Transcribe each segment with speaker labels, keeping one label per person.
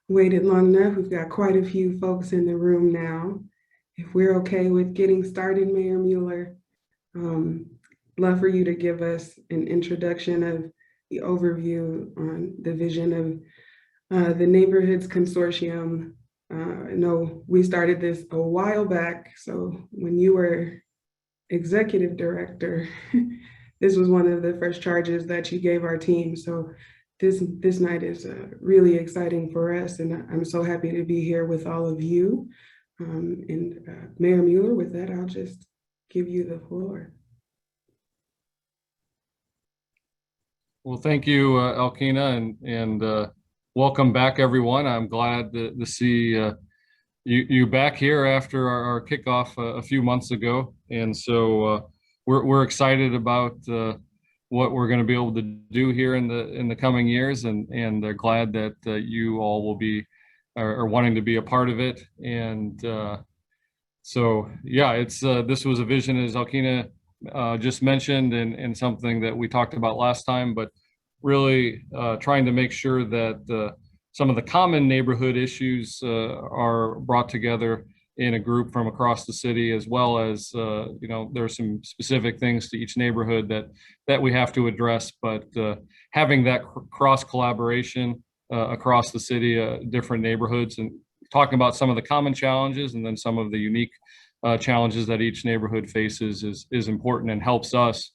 Speaker 1: waited long enough. We've got quite a few folks in the room now. If we're okay with getting started, Mayor Mueller, love for you to give us an introduction of the overview on the vision of the Neighborhoods Consortium. I know we started this a while back, so when you were executive director, this was one of the first charges that you gave our team. So this night is really exciting for us, and I'm so happy to be here with all of you. Mayor Mueller, with that, I'll just give you the floor.
Speaker 2: Well, thank you, Elkina, and welcome back, everyone. I'm glad to see you back here after our kickoff a few months ago, and so we're excited about what we're going to be able to do here in the coming years, and glad that you all will be are wanting to be a part of it. And so yeah, it's this was a vision, as Elkina just mentioned, and something that we talked about last time, but really trying to make sure that some of the common neighborhood issues are brought together in a group from across the city, as well as you know, there are some specific things to each neighborhood that we have to address, but having that cross collaboration across the city, different neighborhoods, and talking about some of the common challenges and then some of the unique challenges that each neighborhood faces is important, and helps us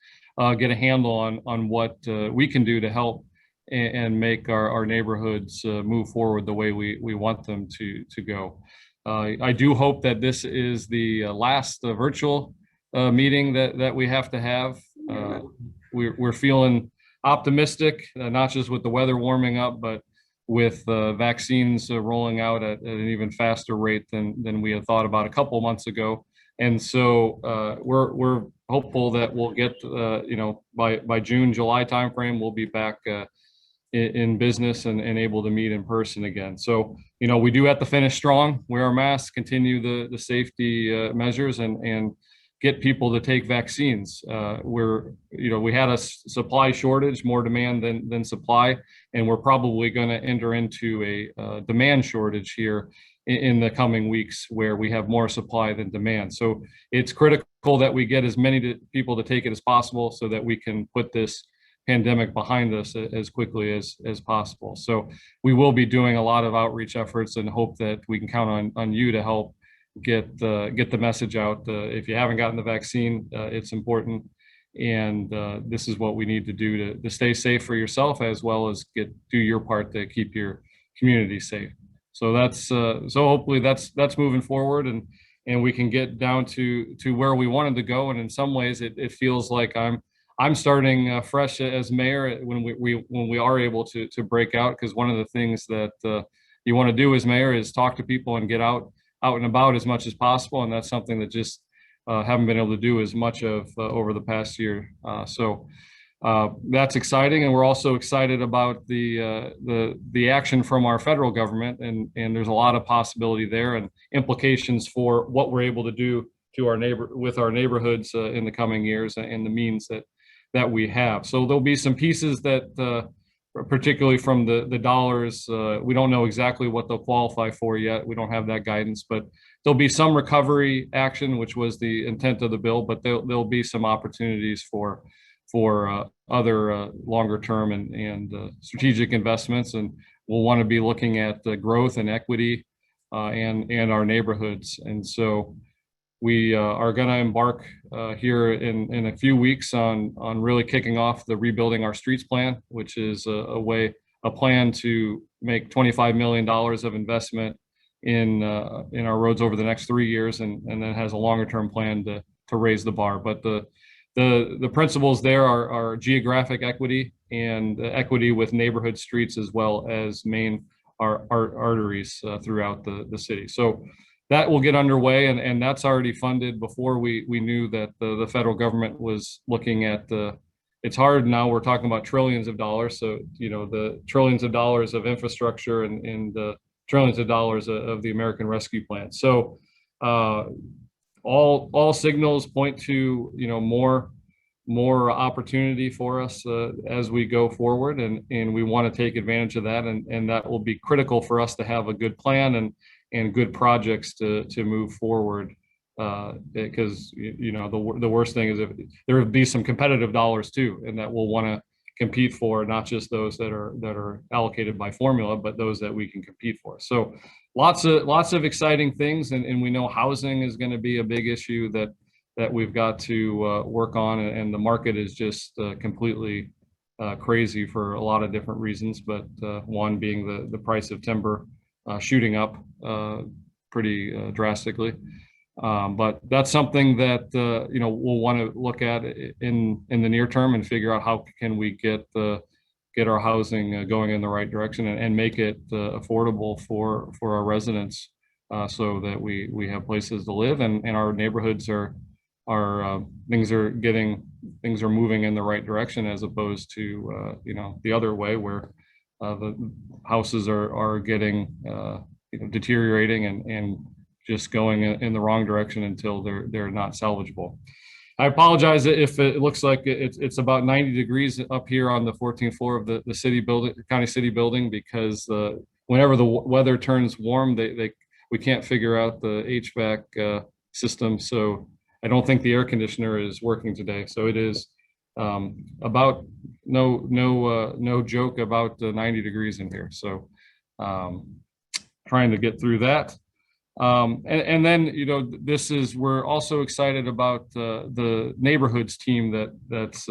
Speaker 2: get a handle on what we can do to help and make our neighborhoods move forward the way we want them to go. I do hope that this is the last virtual meeting that we have to have. We're feeling optimistic, not just with the weather warming up, but with vaccines rolling out at an even faster rate than we had thought about a couple months ago. And so we're hopeful that we'll get, you know, by June, July timeframe, we'll be back in business and able to meet in person again. So, you know, we do have to finish strong, wear our masks, continue the safety measures, and get people to take vaccines. You know, we had a supply shortage, more demand than supply, and we're probably going to enter into a demand shortage here in the coming weeks, where we have more supply than demand. So it's critical that we get as many people to take it as possible, so that we can put this pandemic behind us as quickly as possible. So we will be doing a lot of outreach efforts, and hope that we can count on you to help get the message out. If you haven't gotten the vaccine, it's important, and this is what we need to do to stay safe for yourself, as well as do your part to keep your community safe. So that's so hopefully that's moving forward, and we can get down to where we wanted to go. And in some ways, it feels like I'm starting fresh as mayor when we are able to break out, because one of the things that you want to do as mayor is talk to people and get out and about as much as possible, and that's something that just haven't been able to do as much of over the past year. So that's exciting, and we're also excited about the action from our federal government, and there's a lot of possibility there, and implications for what we're able to do to with our neighborhoods in the coming years, and the means that we have. So there'll be some pieces that, particularly from the dollars, we don't know exactly what they'll qualify for yet. We don't have that guidance, but there'll be some recovery action, which was the intent of the bill, but there'll be some opportunities for other longer term and strategic investments. And we'll want to be looking at the growth and equity and our neighborhoods. And so we are going to embark here in a few weeks on really kicking off the Rebuilding Our Streets plan, which is a plan to make $25 million of investment in our roads over the next 3 years, and then has a longer term plan to raise the bar. But the principles there are geographic equity, and equity with neighborhood streets, as well as main arteries throughout the city. So that will get underway, and that's already funded before we knew that the federal government was looking at it's hard now, we're talking about trillions of dollars. So, you know, the trillions of dollars of infrastructure and trillions of dollars of the American Rescue Plan. So all signals point to, you know, more more opportunity for us as we go forward, and we want to take advantage of that, and that will be critical for us to have a good plan and good projects to move forward, because you know the worst thing is if there would be some competitive dollars too, and that we'll want to compete for, not just those that are allocated by formula, but those that we can compete for. So lots of exciting things, and we know housing is going to be a big issue that we've got to work on, and the market is just completely crazy for a lot of different reasons, but one being the price of timber shooting up pretty drastically. But that's something that you know, we'll want to look at in the near term and figure out how can we get our housing going in the right direction and make it affordable for our residents, so that we have places to live, and our neighborhoods are things are moving in the right direction, as opposed to you know, the other way, where the houses are getting you know, deteriorating and just going in the wrong direction until they're not salvageable. I apologize if it looks like it's about 90 degrees up here on the 14th floor of the city building, county city building, because whenever the weather turns warm, we can't figure out the HVAC system. So I don't think the air conditioner is working today. So it is about no joke about 90 degrees in here. So trying to get through that. And then, you know, we're also excited about the neighborhoods team that's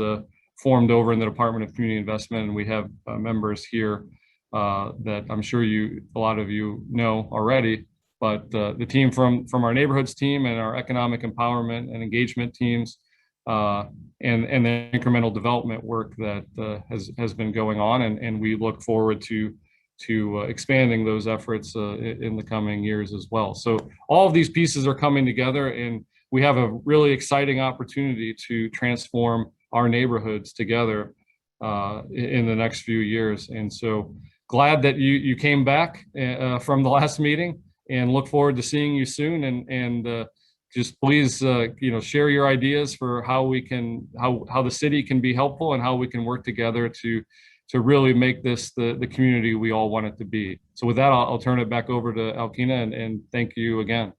Speaker 2: formed over in the Department of Community Investment, and we have members here that I'm sure a lot of you know already. But the team from our neighborhoods team and our economic empowerment and engagement teams, and the incremental development work that has been going on, and we look forward to expanding those efforts in the coming years as well. So all of these pieces are coming together, and we have a really exciting opportunity to transform our neighborhoods together in the next few years. And so glad that you came back from the last meeting, and look forward to seeing you soon. And just please, you know, share your ideas for how the city can be helpful, and how we can work together to really make this the community we all want it to be. So with that, I'll turn it back over to Alkina, and thank you again.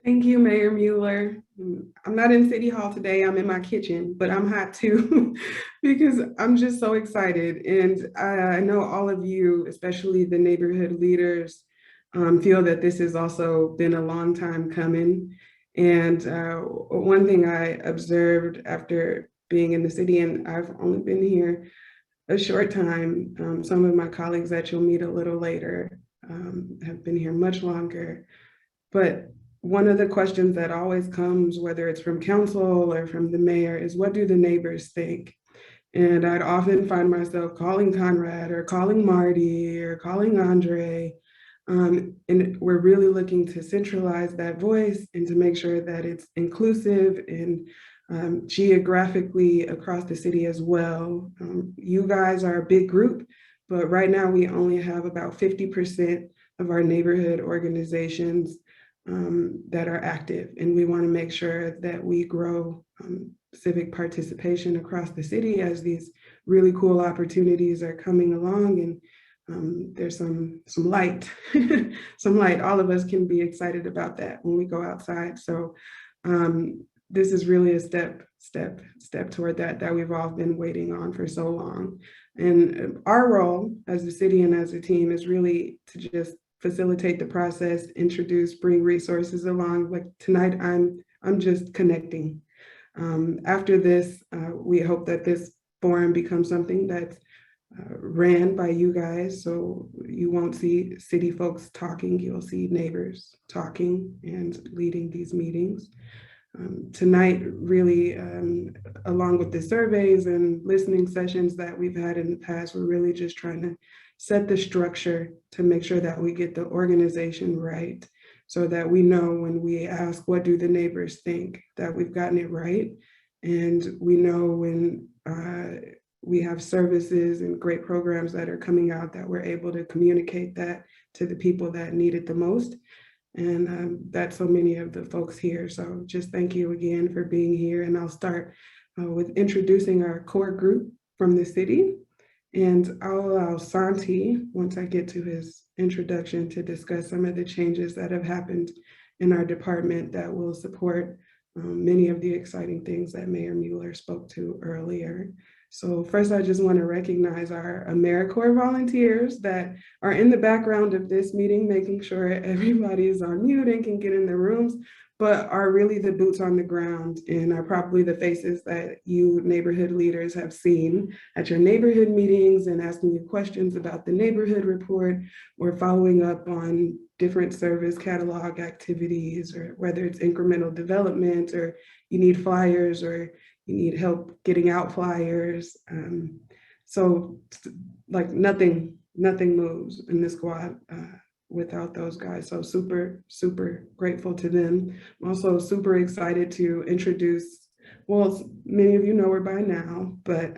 Speaker 1: Thank you, Mayor Mueller. I'm not in City Hall today, I'm in my kitchen, but I'm hot too because I'm just so excited. And I know all of you, especially the neighborhood leaders, feel that this has also been a long time coming. And one thing I observed after being in the city, and I've only been here a short time, some of my colleagues that you'll meet a little later have been here much longer. But one of the questions that always comes, whether it's from council or from the mayor, is what do the neighbors think? And I'd often find myself calling Conrad or calling Marty or calling Andre. And we're really looking to centralize that voice and to make sure that it's inclusive and geographically across the city as well. You guys are a big group, but right now we only have about 50% of our neighborhood organizations that are active. And we want to make sure that we grow civic participation across the city as these really cool opportunities are coming along. And there's some light, some light. All of us can be excited about that when we go outside. So this is really a step toward that we've all been waiting on for so long. And our role as a city and as a team is really to just facilitate the process, introduce, bring resources along. Like tonight, I'm just connecting. After this, we hope that this forum becomes something that's ran by you guys. So you won't see city folks talking, you'll see neighbors talking and leading these meetings. Tonight, really, along with the surveys and listening sessions that we've had in the past, we're really just trying to set the structure to make sure that we get the organization right, so that we know when we ask, what do the neighbors think, that we've gotten it right. And we know when we have services and great programs that are coming out, that we're able to communicate that to the people that need it the most. And that's so many of the folks here. So just thank you again for being here. And I'll start with introducing our core group from the city. And I'll allow Santi, once I get to his introduction, to discuss some of the changes that have happened in our department that will support many of the exciting things that Mayor Mueller spoke to earlier. So first, I just want to recognize our AmeriCorps volunteers that are in the background of this meeting, making sure everybody is on mute and can get in their rooms, but are really the boots on the ground and are probably the faces that you neighborhood leaders have seen at your neighborhood meetings and asking you questions about the neighborhood report or following up on different service catalog activities, or whether it's incremental development or you need flyers or you need help getting out flyers. So like nothing moves in the squad without those guys. So super, super grateful to them. I'm also super excited to introduce, well, many of you know her by now, but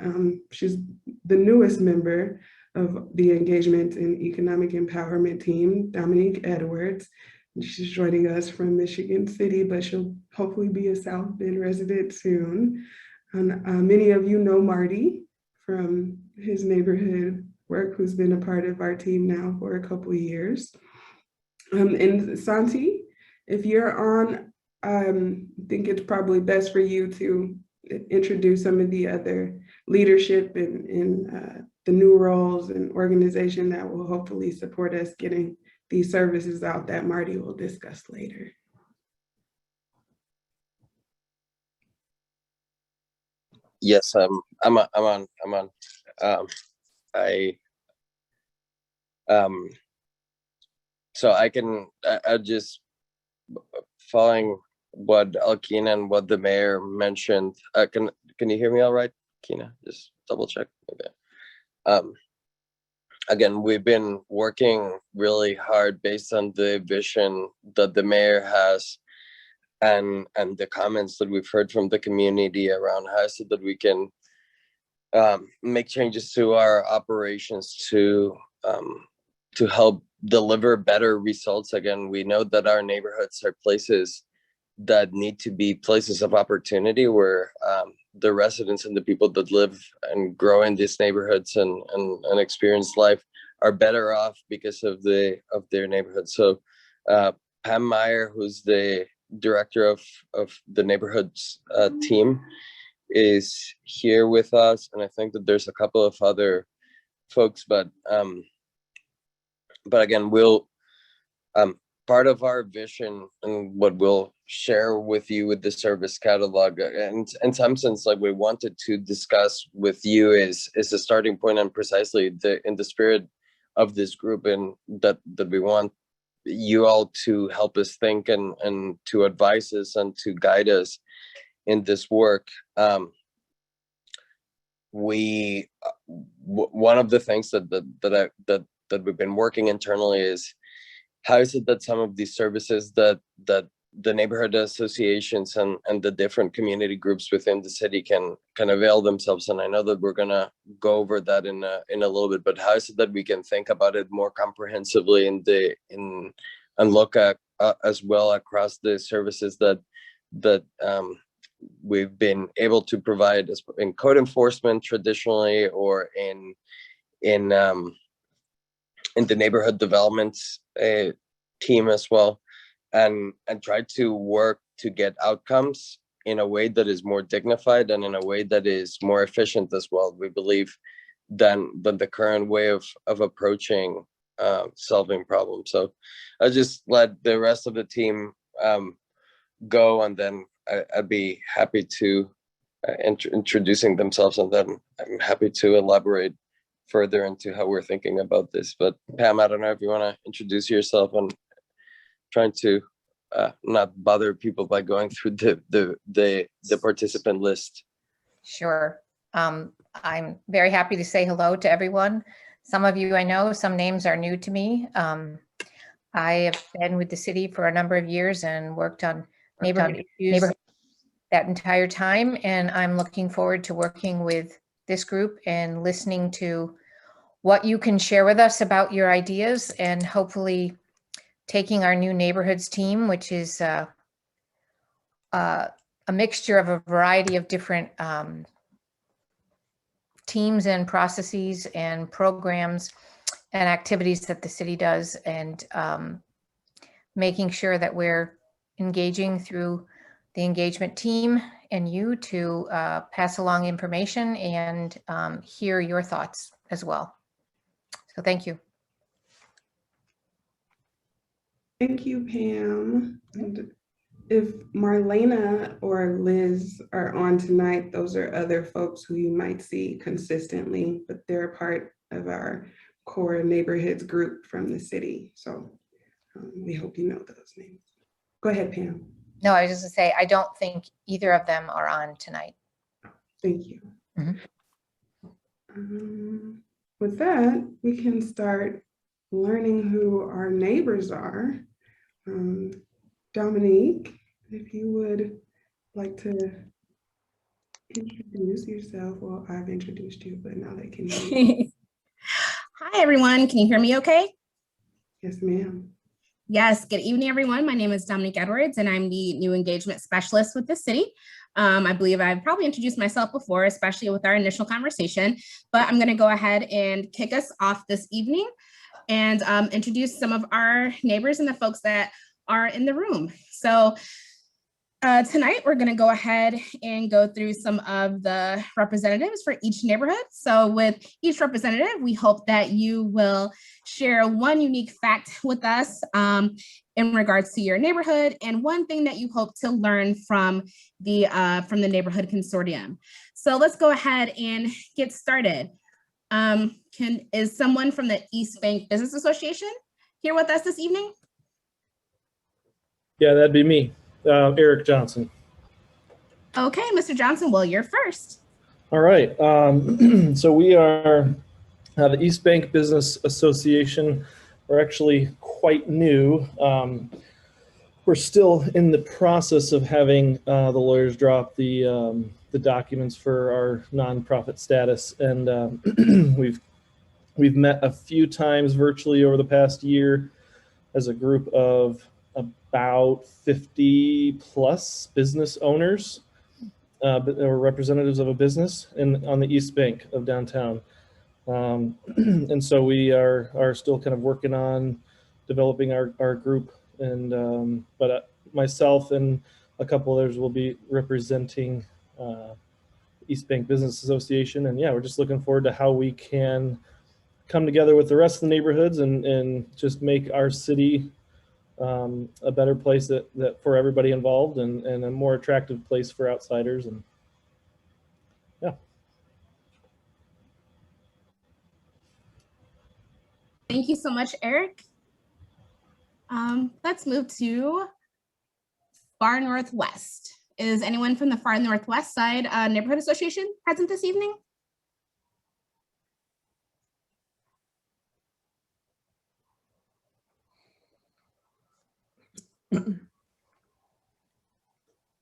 Speaker 1: she's the newest member of the Engagement and Economic Empowerment team, Dominique Edwards. She's joining us from Michigan City, but she'll hopefully be a South Bend resident soon. And many of you know Marty from his neighborhood work, who's been a part of our team now for a couple of years. And Santi, if you're on, I think it's probably best for you to introduce some of the other leadership and the new roles and organization that will hopefully support us getting these services out that Marty will discuss later.
Speaker 3: Yes, I'm on. So I just following what Alkina and what the mayor mentioned. Can you hear me all right, Kina? Just double check. Okay. Again, we've been working really hard based on the vision that the mayor has and the comments that we've heard from the community around how is it that we can make changes to our operations to help deliver better results. Again, we know that our neighborhoods are places that need to be places of opportunity where the residents and the people that live and grow in these neighborhoods and experience life are better off because of their neighborhood. So Pam Meyer, who's the director of the neighborhoods team, is here with us, and I think that there's a couple of other folks, but again, we'll part of our vision and what we'll share with you with the service catalog, and in some sense, like we wanted to discuss with you is a starting point and precisely in the spirit of this group, and that we want you all to help us think and to advise us and to guide us in this work. One of the things that we've been working internally is how is it that some of these services that the neighborhood associations and the different community groups within the city can avail themselves. And I know that we're gonna go over that in a little bit, but how is it that we can think about it more comprehensively and look at as well across the services that we've been able to provide in code enforcement traditionally, or in the neighborhood development team as well, and try to work to get outcomes in a way that is more dignified and in a way that is more efficient as well, we believe, than the current way of approaching solving problems. So I just let the rest of the team go, and then I'd be happy to introducing themselves, and then I'm happy to elaborate further into how we're thinking about this. But Pam, I don't know if you want to introduce yourself, and trying to not bother people by going through the participant list.
Speaker 4: Sure. I'm very happy to say hello to everyone. Some of you I know, some names are new to me. I have been with the city for a number of years and worked on neighborhood issues that entire time. And I'm looking forward to working with this group and listening to what you can share with us about your ideas, and hopefully taking our new neighborhoods team, which is a a mixture of a variety of different teams and processes and programs and activities that the city does, and making sure that we're engaging through the engagement team and you to pass along information and hear your thoughts as well. So thank you.
Speaker 1: Thank you, Pam. And if Marlena or Liz are on tonight, those are other folks who you might see consistently, but they're part of our core neighborhoods group from the city. So we hope you know those names. Go ahead, Pam.
Speaker 4: No, I was just gonna say, I don't think either of them are on tonight.
Speaker 1: Thank you.
Speaker 4: Mhm.
Speaker 1: With that, we can start learning who our neighbors are. Dominique, if you would like to introduce yourself. Well, I've introduced you, but now they can hear you.
Speaker 5: Hi, everyone. Can you hear me okay?
Speaker 1: Yes, ma'am.
Speaker 5: Yes, good evening, everyone. My name is Dominique Edwards, and I'm the new engagement specialist with the city. I believe I've probably introduced myself before, especially with our initial conversation, but I'm going to go ahead and kick us off this evening and introduce some of our neighbors and the folks that are in the room. So tonight, we're going to go ahead and go through some of the representatives for each neighborhood. So with each representative, we hope that you will share one unique fact with us in regards to your neighborhood and one thing that you hope to learn from the neighborhood consortium. So let's go ahead and get started. Is someone from the East Bank Business Association here with us this evening?
Speaker 6: Yeah, that'd be me, Eric Johnson.
Speaker 5: Okay, Mr. Johnson, well, you're first.
Speaker 6: All right. So we are the East Bank Business Association. We're actually quite new. We're still in the process of having the lawyers drop the documents for our nonprofit status, and we've met a few times virtually over the past year as a group of about 50 plus business owners or representatives of a business on the East Bank of downtown. And so we are still kind of working on developing our group, and but myself and a couple others will be representing East Bank Business Association. And yeah, we're just looking forward to how we can come together with the rest of the neighborhoods and just make our city a better place that for everybody involved, and a more attractive place for outsiders. And yeah.
Speaker 5: Thank you so much, Eric. Let's move to Far Northwest. Is anyone from the Far Northwest Side Neighborhood Association present this evening?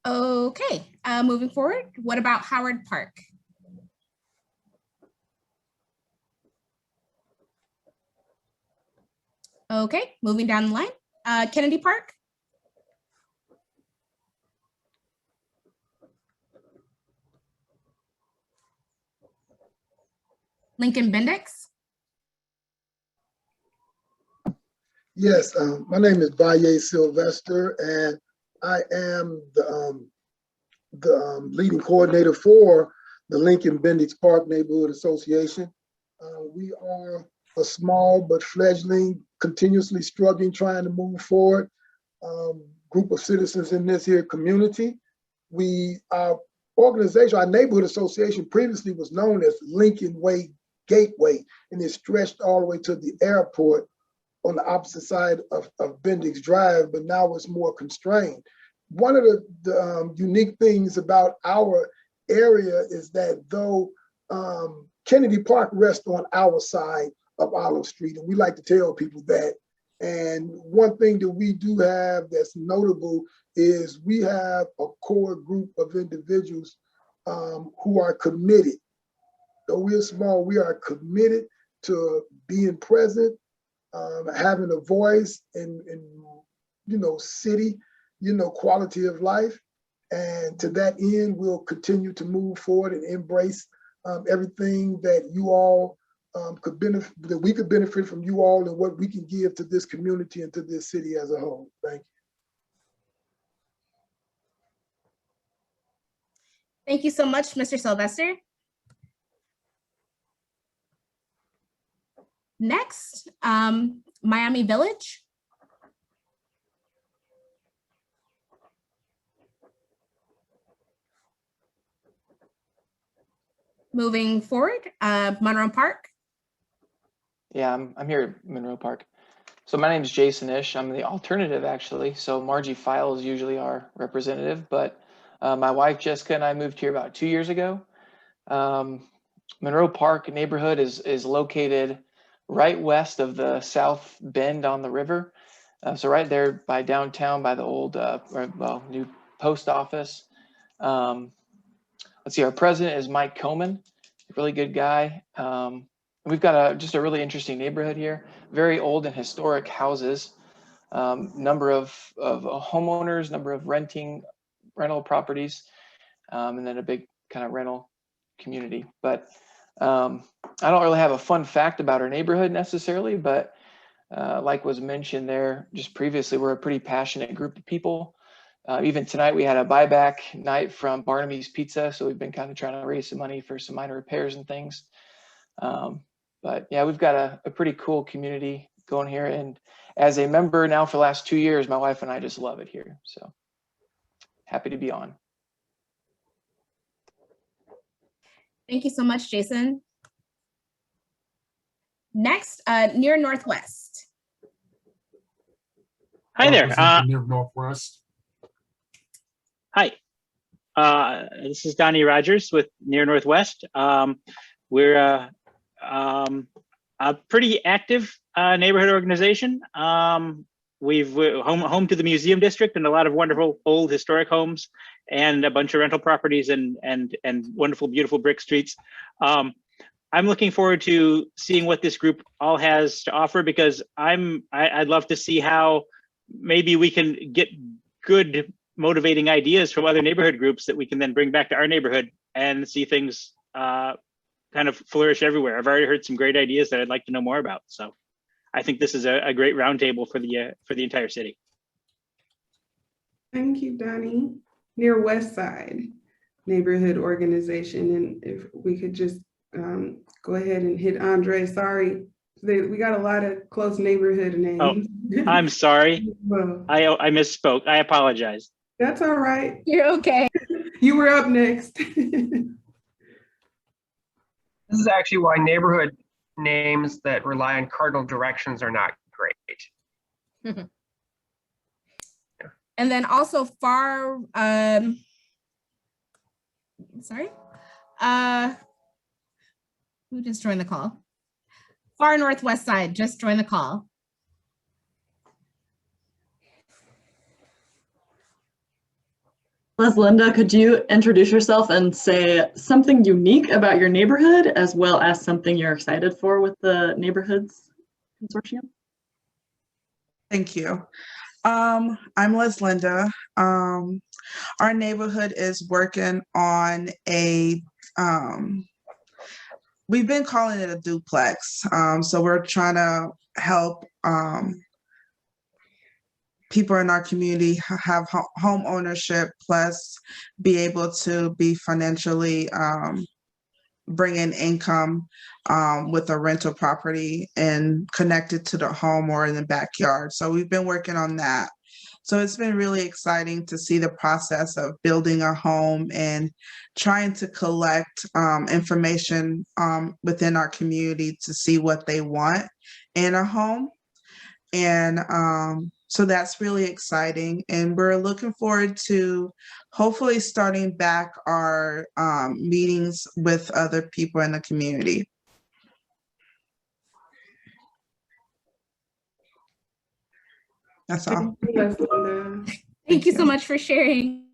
Speaker 5: Okay, moving forward, what about Howard Park? Okay, moving down the line, Kennedy Park. Lincoln Bendix.
Speaker 7: Yes, my name is Valle Sylvester, and I am the leading coordinator for the Lincoln Bendix Park Neighborhood Association. We are a small but fledgling, continuously struggling, trying to move forward group of citizens in this here community. Our organization, our neighborhood association, previously was known as Lincoln Way Gateway, and it stretched all the way to the airport on the opposite side of Bendix Drive, but now it's more constrained. One of the unique things about our area is that though Kennedy Park rests on our side of Olive Street, and we like to tell people that. And one thing that we do have that's notable is we have a core group of individuals who are committed. Though we're small, we are committed to being present, having a voice in city, quality of life. And to that end, we'll continue to move forward and embrace everything that you all could benefit, that we could benefit from you all and what we can give to this community and to this city as a whole. Thank you.
Speaker 5: Thank you so much, Mr. Sylvester. Next, Miami Village. Moving forward, Monroe Park.
Speaker 8: Yeah, I'm here at Monroe Park. So my name is Jason Ish. I'm the alternative, actually. So Margie File is usually our representative, but my wife Jessica and I moved here about 2 years ago. Monroe Park neighborhood is located right west of the South Bend on the river. So right there by downtown, by the old, new post office. Let's see, our president is Mike Coman, a really good guy. We've got just a really interesting neighborhood here, very old and historic houses, number of homeowners, number of rental properties, and then a big kind of rental community. But I don't really have a fun fact about our neighborhood necessarily, but like was mentioned there just previously, we're a pretty passionate group of people. Even tonight we had a buyback night from Barnaby's Pizza, so we've been kind of trying to raise some money for some minor repairs and things. But yeah, we've got a pretty cool community going here, and as a member now for the last 2 years, my wife and I just love it here. So happy to be on.
Speaker 5: Thank you so much, Jason. Next, near Northwest.
Speaker 9: Hi there.
Speaker 10: Near Northwest.
Speaker 9: Hi. This is Donnie Rogers with Near Northwest. We're a pretty active neighborhood organization. We're home to the museum district and a lot of wonderful old historic homes and a bunch of rental properties and wonderful, beautiful brick streets. I'm looking forward to seeing what this group all has to offer, because I'd love to see how maybe we can get good motivating ideas from other neighborhood groups that we can then bring back to our neighborhood and see things kind of flourish everywhere. I've already heard some great ideas that I'd like to know more about. So I think this is a great roundtable for the entire city.
Speaker 1: Thank you, Donnie. Near West Side Neighborhood Organization, and if we could just go ahead and hit Andre. Sorry, we got a lot of close neighborhood names.
Speaker 9: Oh, I'm sorry.
Speaker 1: Well,
Speaker 9: I misspoke. I apologize.
Speaker 1: that's all right.
Speaker 5: You're okay.
Speaker 1: You were up next.
Speaker 11: This is actually why neighborhood names that rely on cardinal directions are not great.
Speaker 5: And then also far, sorry, who just joined the call? Far Northwest Side just joined the call.
Speaker 12: Linda, could you introduce yourself and say something unique about your neighborhood, as well as something you're excited for with the Neighborhoods Consortium?
Speaker 13: Thank you. I'm Linda. Our neighborhood is working on a, we've been calling it a duplex. So we're trying to help people in our community have home ownership, plus be able to be financially bring in income with a rental property and connected to the home or in the backyard. So we've been working on that. So it's been really exciting to see the process of building a home and trying to collect information within our community to see what they want in a home. And so that's really exciting. And we're looking forward to hopefully starting back our meetings with other people in the community. That's all.
Speaker 5: Thank you so much for sharing.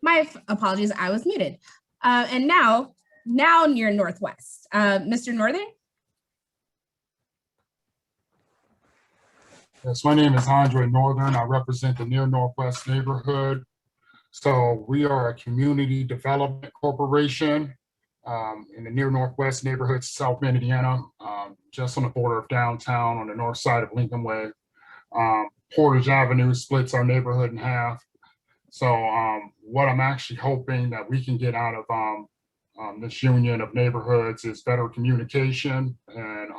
Speaker 5: My apologies, I was muted. And now near Northwest, Mr. Northern.
Speaker 10: Yes, my name is Andre Northern. I represent the Near Northwest neighborhood. So we are a community development corporation in the Near Northwest neighborhood, South Bend, Indiana, just on the border of downtown on the north side of Lincoln Way. Portage Avenue splits our neighborhood in half. So what I'm actually hoping that we can get out of this union of neighborhoods is better communication and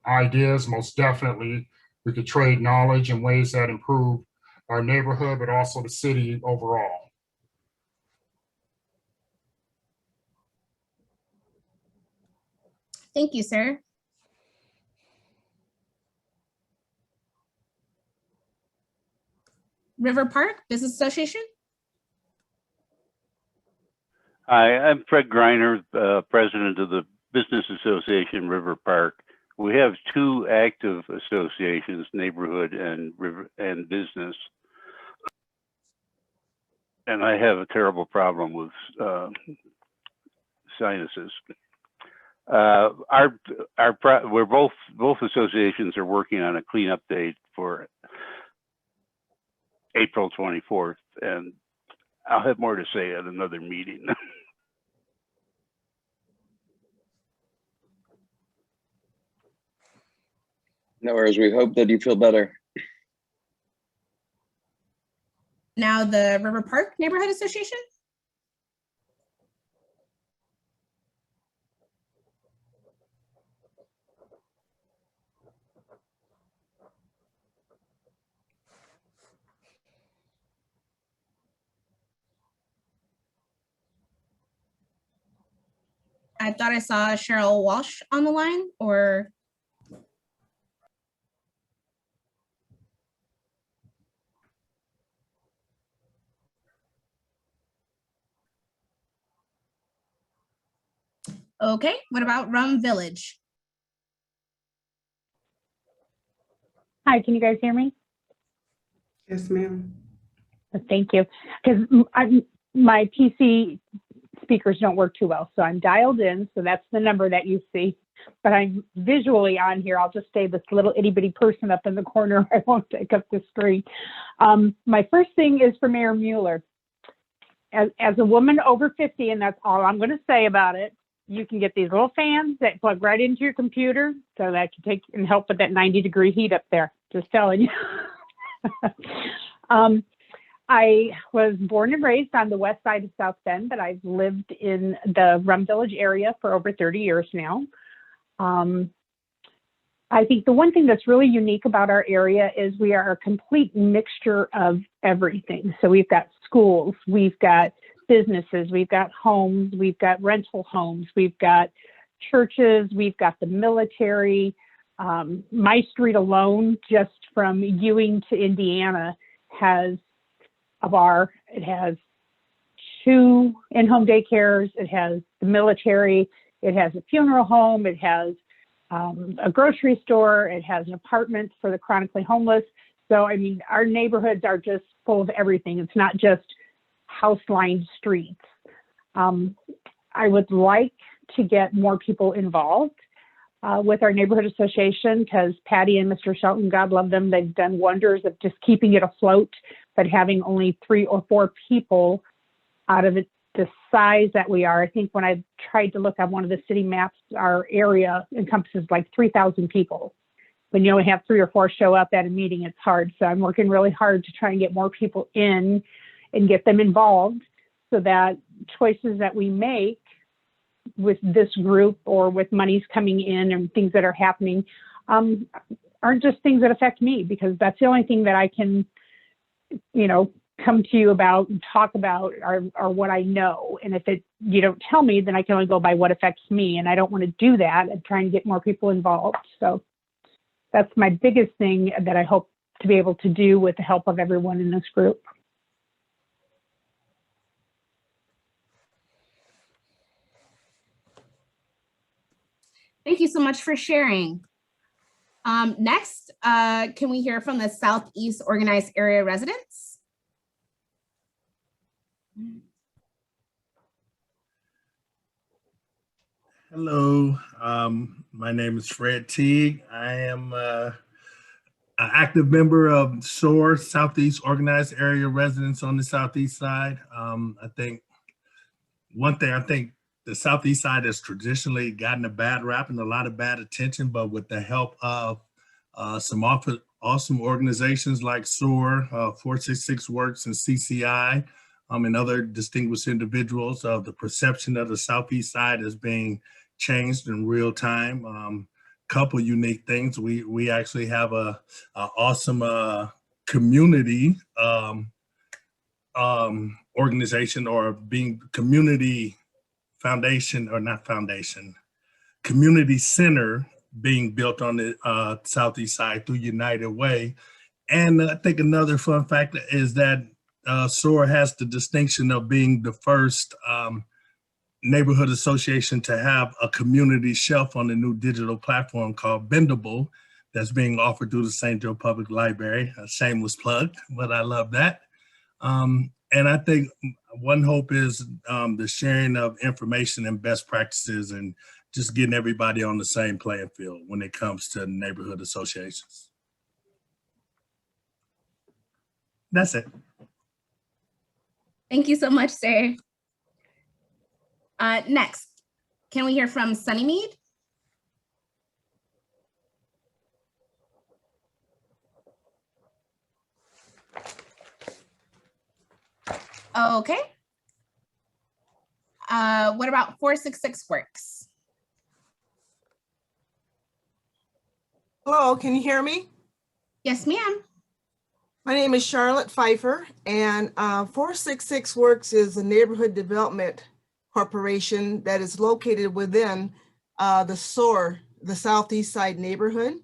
Speaker 10: ideas. Most definitely, we could trade knowledge in ways that improve our neighborhood, but also the city overall.
Speaker 5: Thank you, sir. River Park Business Association.
Speaker 14: Hi, I'm Fred Greiner, president of the Business Association River Park. We have two active associations, neighborhood and business. And I have a terrible problem with sinuses. We're both associations are working on a cleanup date for April 24th, and I'll have more to say at another meeting.
Speaker 3: No worries. We hope that you feel better.
Speaker 5: Now the River Park Neighborhood Association. I thought I saw Cheryl Walsh on the line, or okay, what about Rum Village?
Speaker 15: Hi, can you guys hear me?
Speaker 1: Yes, ma'am.
Speaker 15: Thank you. Because my PC speakers don't work too well, so I'm dialed in, so that's the number that you see. But I'm visually on here. I'll just say this little itty bitty person up in the corner. I won't take up the screen. My first thing is for Mayor Mueller. As a woman over 50, and that's all I'm going to say about it, you can get these little fans that plug right into your computer so that you take and help with that 90-degree heat up there. Just telling you. I was born and raised on the west side of South Bend, but I've lived in the Rum Village area for over 30 years now. I think the one thing that's really unique about our area is we are a complete mixture of everything. So we've got schools, we've got businesses, we've got homes, we've got rental homes, we've got churches, we've got the military. My street alone, just from Ewing to Indiana, has a bar. It has 2 in-home daycares. It has the military. It has a funeral home. It has a grocery store. It has an apartment for the chronically homeless. So, I mean, our neighborhoods are just full of everything. It's not just house-lined streets. I would like to get more people involved with our neighborhood association, because Patty and Mr. Shelton, God love them, they've done wonders of just keeping it afloat, but having only 3 or 4 people out of the size that we are. I think when I tried to look at one of the city maps, our area encompasses like 3,000 people. When you only have 3 or 4 show up at a meeting, it's hard. So I'm working really hard to try and get more people in and get them involved so that choices that we make with this group or with monies coming in and things that are happening aren't just things that affect me, because that's the only thing that I can, come to you about and talk about are what I know. And if you don't tell me, then I can only go by what affects me. And I don't want to do that and try and get more people involved. So that's my biggest thing that I hope to be able to do with the help of everyone in this group.
Speaker 5: Thank you so much for sharing. Next, can we hear from the Southeast Organized Area residents?
Speaker 16: Hello, my name is Fred Teague. an active member of SOAR, Southeast Organized Area Residents on the Southeast Side. I think the Southeast Side has traditionally gotten a bad rap and a lot of bad attention, but with the help of some awesome organizations like SOAR, 466 Works, and CCI, and other distinguished individuals, the perception of the Southeast Side is being changed in real time. Couple unique things. We actually have a awesome community organization, or being community foundation, or not foundation, community center being built on the Southeast Side through United Way. And I think another fun fact is that SOAR has the distinction of being the first neighborhood association to have a community shelf on the new digital platform called Bendable that's being offered through the St. Joe Public Library. A shameless plug, but I love that. And I think one hope is the sharing of information and best practices, and just getting everybody on the same playing field when it comes to neighborhood associations. That's it.
Speaker 5: Thank you so much, sir. Next, can we hear from Sunnymead? Okay. What about 466 Works?
Speaker 17: Hello, can you hear me?
Speaker 5: Yes, ma'am.
Speaker 17: My name is Charlotte Pfeiffer, and 466 Works is a neighborhood development corporation that is located within the SOAR, the Southeast Side neighborhood.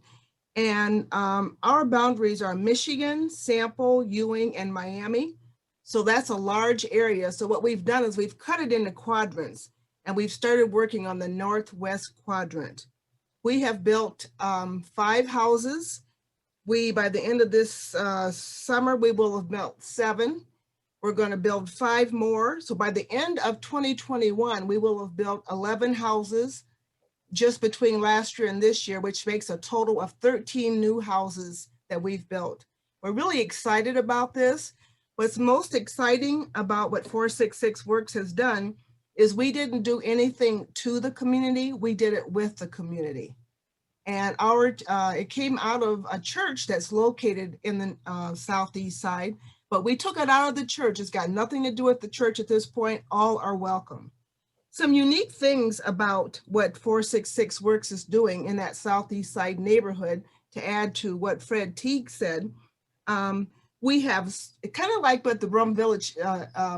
Speaker 17: And our boundaries are Michigan, Sample, Ewing, and Miami. So that's a large area. So what we've done is we've cut it into quadrants, and we've started working on the northwest quadrant. We have built 5 houses. By the end of this summer, we will have built 7. We're going to build 5 more. So by the end of 2021, we will have built 11 houses just between last year and this year, which makes a total of 13 new houses that we've built. We're really excited about this. What's most exciting about what 466 Works has done is we didn't do anything to the community, we did it with the community. And it came out of a church that's located in the Southeast Side, but we took it out of the church. It's got nothing to do with the church at this point. All are welcome. Some unique things about what 466 Works is doing in that Southeast Side neighborhood, to add to what Fred Teague said, we have, kind of like what the Rum Village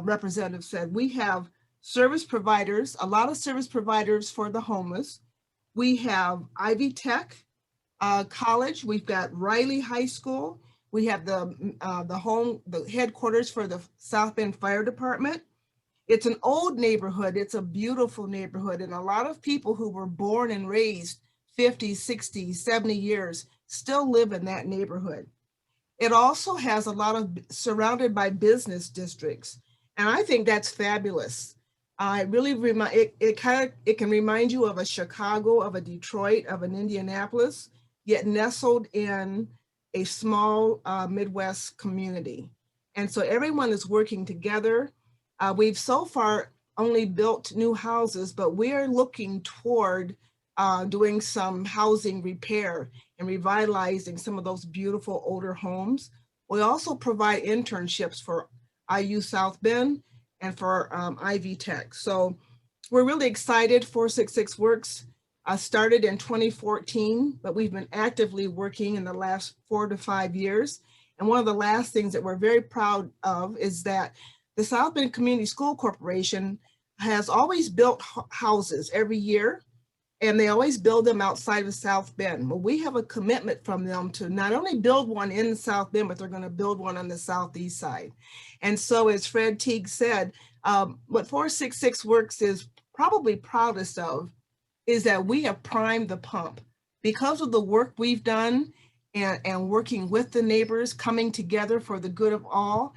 Speaker 17: representative said, we have service providers, a lot of service providers for the homeless. We have Ivy Tech College. We've got Riley High School. We have the headquarters for the South Bend Fire Department. It's an old neighborhood. It's a beautiful neighborhood. And a lot of people who were born and raised 50, 60, 70 years still live in that neighborhood. It also has a lot of surrounded by business districts. And I think that's fabulous. It really it can remind you of a Chicago, of a Detroit, of an Indianapolis, yet nestled in a small Midwest community. And so everyone is working together. We've so far only built new houses, but we are looking toward doing some housing repair and revitalizing some of those beautiful older homes. We also provide internships for IU South Bend and for Ivy Tech. So we're really excited. 466 Works started in 2014, but we've been actively working in the last 4 to 5 years. And one of the last things that we're very proud of is that the South Bend Community School Corporation has always built houses every year, and they always build them outside of South Bend. Well, we have a commitment from them to not only build one in South Bend, but they're going to build one on the Southeast side. And so, as Fred Teague said, what 466 Works is probably proudest of is that we have primed the pump. Because of the work we've done and working with the neighbors, coming together for the good of all,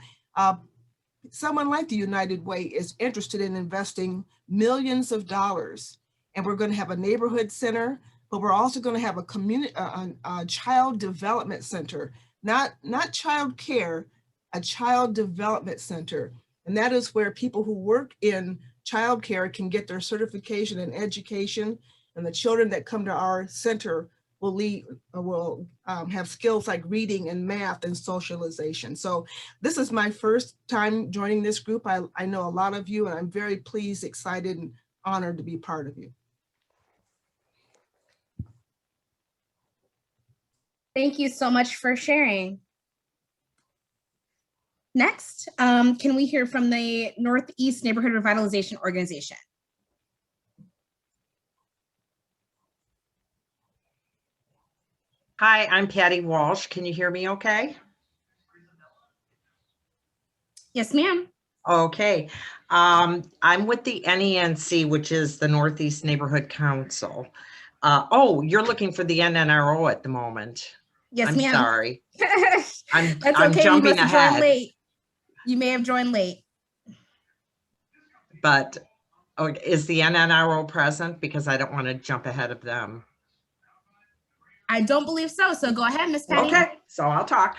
Speaker 17: someone like the United Way is interested in investing millions of dollars. And we're going to have a neighborhood center, but we're also going to have a community, a child development center, not child care, a child development center. And that is where people who work in childcare can get their certification and education, and the children that come to our center will have skills like reading and math and socialization. So this is my first time joining this group. I know a lot of you, and I'm very pleased, excited, and honored to be part of you.
Speaker 5: Thank you so much for sharing. Next, can we hear from the Northeast Neighborhood Revitalization Organization?
Speaker 18: Hi, I'm Patty Walsh. Can you hear me okay?
Speaker 5: Yes, ma'am.
Speaker 18: Okay. I'm with the NENC, which is the Northeast Neighborhood Council. Oh, you're looking for the NNRO at the moment.
Speaker 5: Yes,
Speaker 18: I'm
Speaker 5: ma'am.
Speaker 18: sorry. I'm
Speaker 5: okay.
Speaker 18: jumping
Speaker 5: You must have joined
Speaker 18: ahead.
Speaker 5: late. You may have joined late.
Speaker 18: But is the NNRO present? Because I don't want to jump ahead of them.
Speaker 5: I don't believe so. So go ahead, Miss Patty.
Speaker 18: Okay, so I'll talk.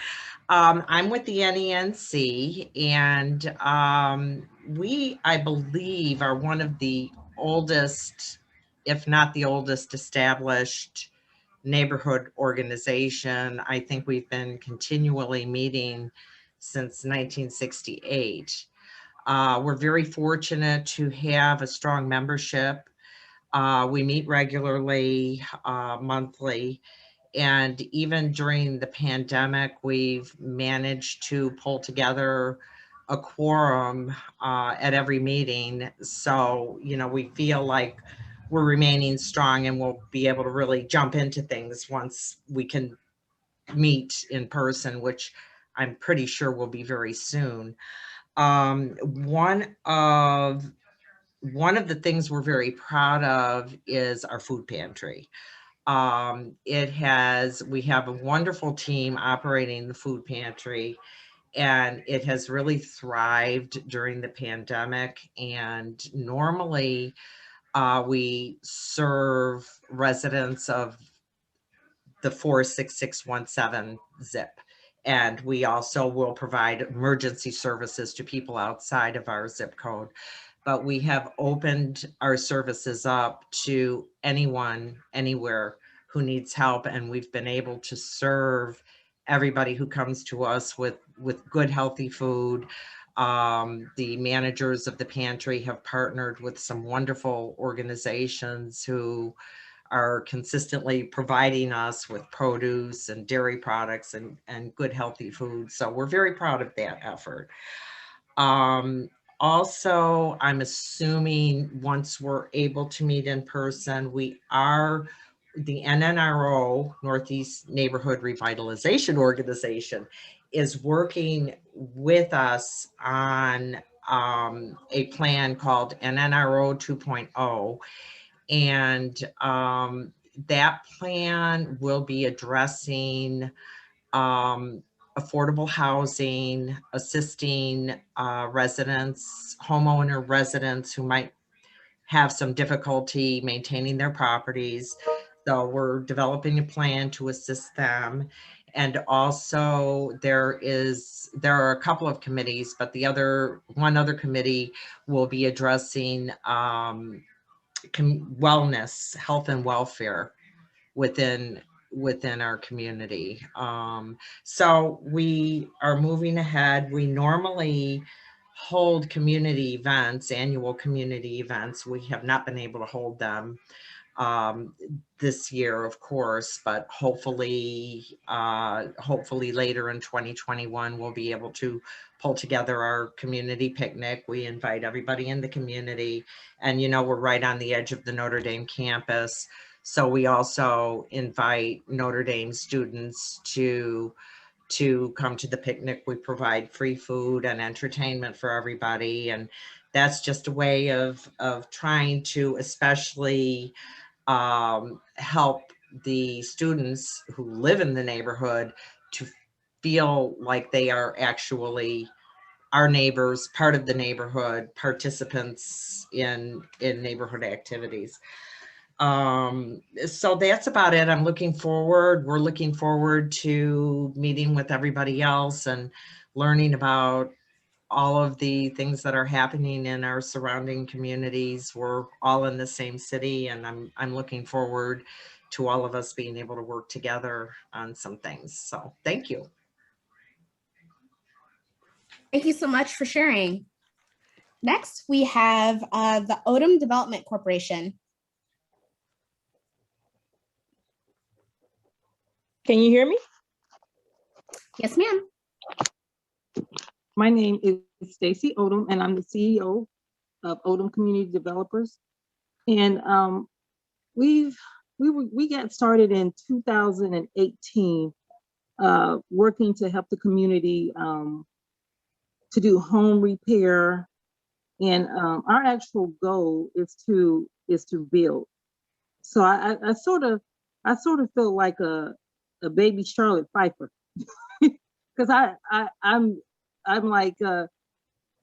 Speaker 18: I'm with the NENC, and we, I believe, are one of the oldest, if not the oldest, established neighborhood organization. I think we've been continually meeting since 1968. We're very fortunate to have a strong membership. We meet regularly, monthly. And even during the pandemic, we've managed to pull together a quorum at every meeting. So, you know, we feel like we're remaining strong, and we'll be able to really jump into things once we can meet in person, which I'm pretty sure will be very soon. One of the things we're very proud of is our food pantry. We have a wonderful team operating the food pantry, and it has really thrived during the pandemic. And normally we serve residents of the 46617 zip. And we also will provide emergency services to people outside of our zip code. But we have opened our services up to anyone, anywhere who needs help. And we've been able to serve everybody who comes to us with good, healthy food. The managers of the pantry have partnered with some wonderful organizations who are consistently providing us with produce and dairy products and good, healthy food. So we're very proud of that effort. Also, I'm assuming once we're able to meet in person, we are the NNRO, Northeast Neighborhood Revitalization Organization, is working with us on a plan called NNRO 2.0. And that plan will be addressing affordable housing, assisting homeowner residents who might have some difficulty maintaining their properties. So we're developing a plan to assist them. And also there are a couple of committees, but one other committee will be addressing wellness, health and welfare within our community. So we are moving ahead. We normally hold community events, annual community events. We have not been able to hold them this year, of course, but hopefully later in 2021, we'll be able to pull together our community picnic. We invite everybody in the community, and you know, we're right on the edge of the Notre Dame campus. So we also invite Notre Dame students to come to the picnic. We provide free food and entertainment for everybody. And that's just a way of trying to especially help the students who live in the neighborhood to feel like they are actually our neighbors, part of the neighborhood, participants in neighborhood activities. So that's about it. I'm looking forward. We're looking forward to meeting with everybody else and learning about all of the things that are happening in our surrounding communities. We're all in the same city, and I'm looking forward to all of us being able to work together on some things. So thank you.
Speaker 5: Thank you so much for sharing. Next, we have the Odom Development Corporation.
Speaker 19: Can you hear me?
Speaker 5: Yes, ma'am.
Speaker 19: My name is Stacy Odom, and I'm the CEO of Odom Community Developers. And we got started in 2018, working to help the community to do home repair. And our actual goal is to build. So I sort of feel like a baby Charlotte Pfeiffer, because I'm like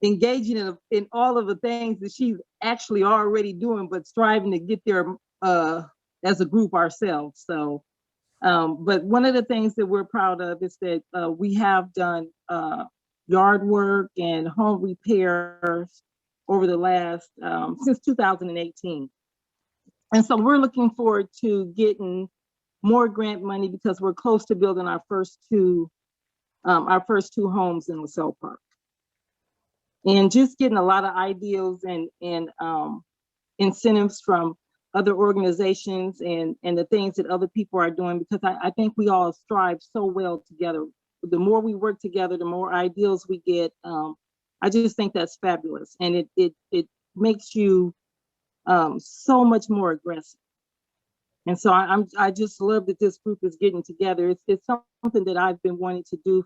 Speaker 19: engaging in all of the things that she's actually already doing, but striving to get there as a group ourselves. So, but one of the things that we're proud of is that we have done yard work and home repairs over the last, since 2018. And so we're looking forward to getting more grant money because we're close to building our first two homes in LaSalle Park. And just getting a lot of ideas and incentives from other organizations and the things that other people are doing, because I think we all strive so well together. The more we work together, the more ideas we get. I just think that's fabulous. And it makes you so much more aggressive. And so I just love that this group is getting together. It's something that I've been wanting to do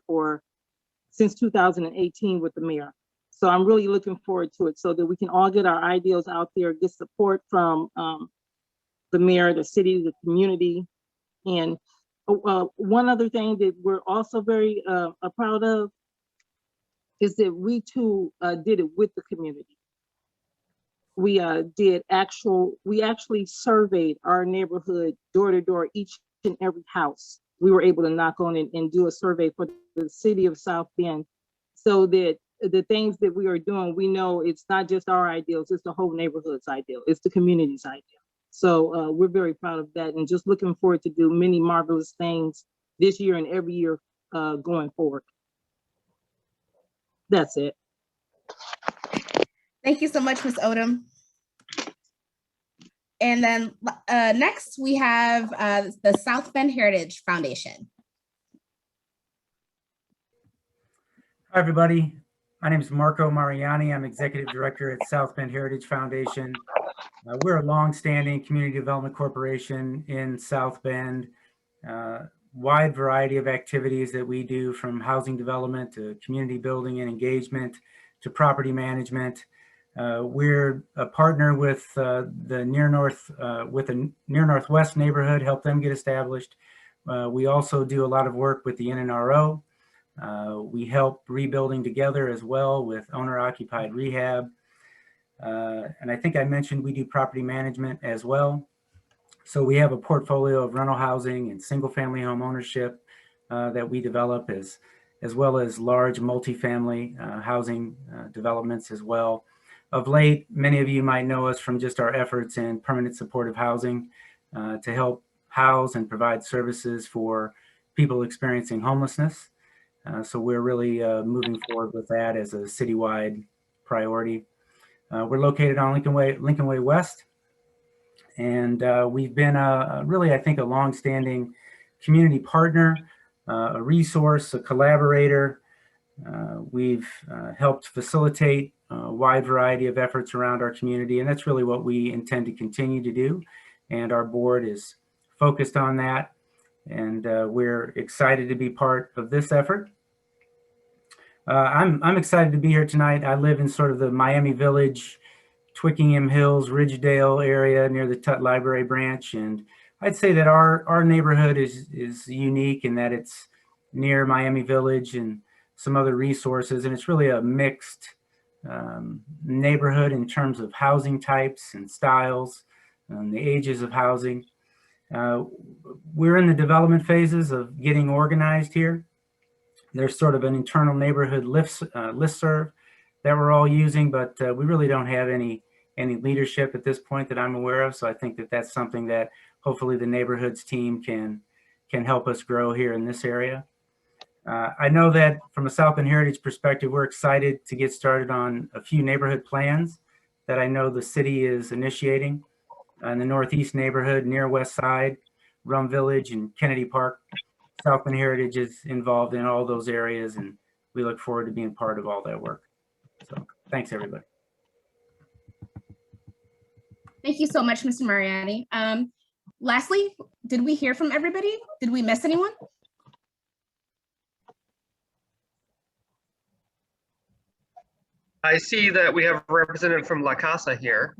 Speaker 19: since 2018 with the mayor. So I'm really looking forward to it so that we can all get our ideas out there, get support from the mayor, the city, the community. And one other thing that we're also very proud of is that we too did it with the community. We actually surveyed our neighborhood door to door, each and every house. We were able to knock on and do a survey for the city of South Bend, so that the things that we are doing, we know it's not just our ideals, it's the whole neighborhood's ideal, it's the community's ideal. So we're very proud of that, and just looking forward to do many marvelous things this year and every year going forward. That's it.
Speaker 5: Thank you so much, Ms. Odom. And then next we have the South Bend Heritage Foundation.
Speaker 20: Hi, everybody. My name is Marco Mariani. I'm Executive Director at South Bend Heritage Foundation. We're a long-standing community development corporation in South Bend. Wide variety of activities that we do, from housing development to community building and engagement to property management. We're a partner with the Near Northwest neighborhood, help them get established. We also do a lot of work with the NNRO. We help rebuilding together as well with owner-occupied rehab. And I think I mentioned we do property management as well. So we have a portfolio of rental housing and single-family home ownership that we develop, as well as large multifamily housing developments as well. Of late, many of you might know us from just our efforts in permanent supportive housing to help house and provide services for people experiencing homelessness. So we're really moving forward with that as a citywide priority. We're located on Lincoln Way West, and we've been really, I think, a longstanding community partner, a resource, a collaborator. We've helped facilitate a wide variety of efforts around our community, and that's really what we intend to continue to do. And our board is focused on that, and we're excited to be part of this effort. I'm excited to be here tonight. I live in sort of the Miami Village, Twickenham Hills, Ridgedale area near the Tut Library branch. And I'd say that our neighborhood is unique in that it's near Miami Village and some other resources. And it's really a mixed neighborhood in terms of housing types and styles. the ages of housing. We're in the development phases of getting organized here. There's sort of an internal neighborhood listserv that we're all using, but we really don't have any leadership at this point that I'm aware of. So I think that that's something that hopefully the neighborhoods team can help us grow here in this area. I know that from a South Bend Heritage perspective, we're excited to get started on a few neighborhood plans that I know the city is initiating in the Northeast neighborhood, near West Side, Rum Village, and Kennedy Park. South Bend Heritage is involved in all those areas, and we look forward to being part of all that work. So thanks, everybody.
Speaker 5: Thank you so much, Mr. Mariani. Lastly, did we hear from everybody? Did we miss anyone?
Speaker 11: I see that we have a representative from La Casa here.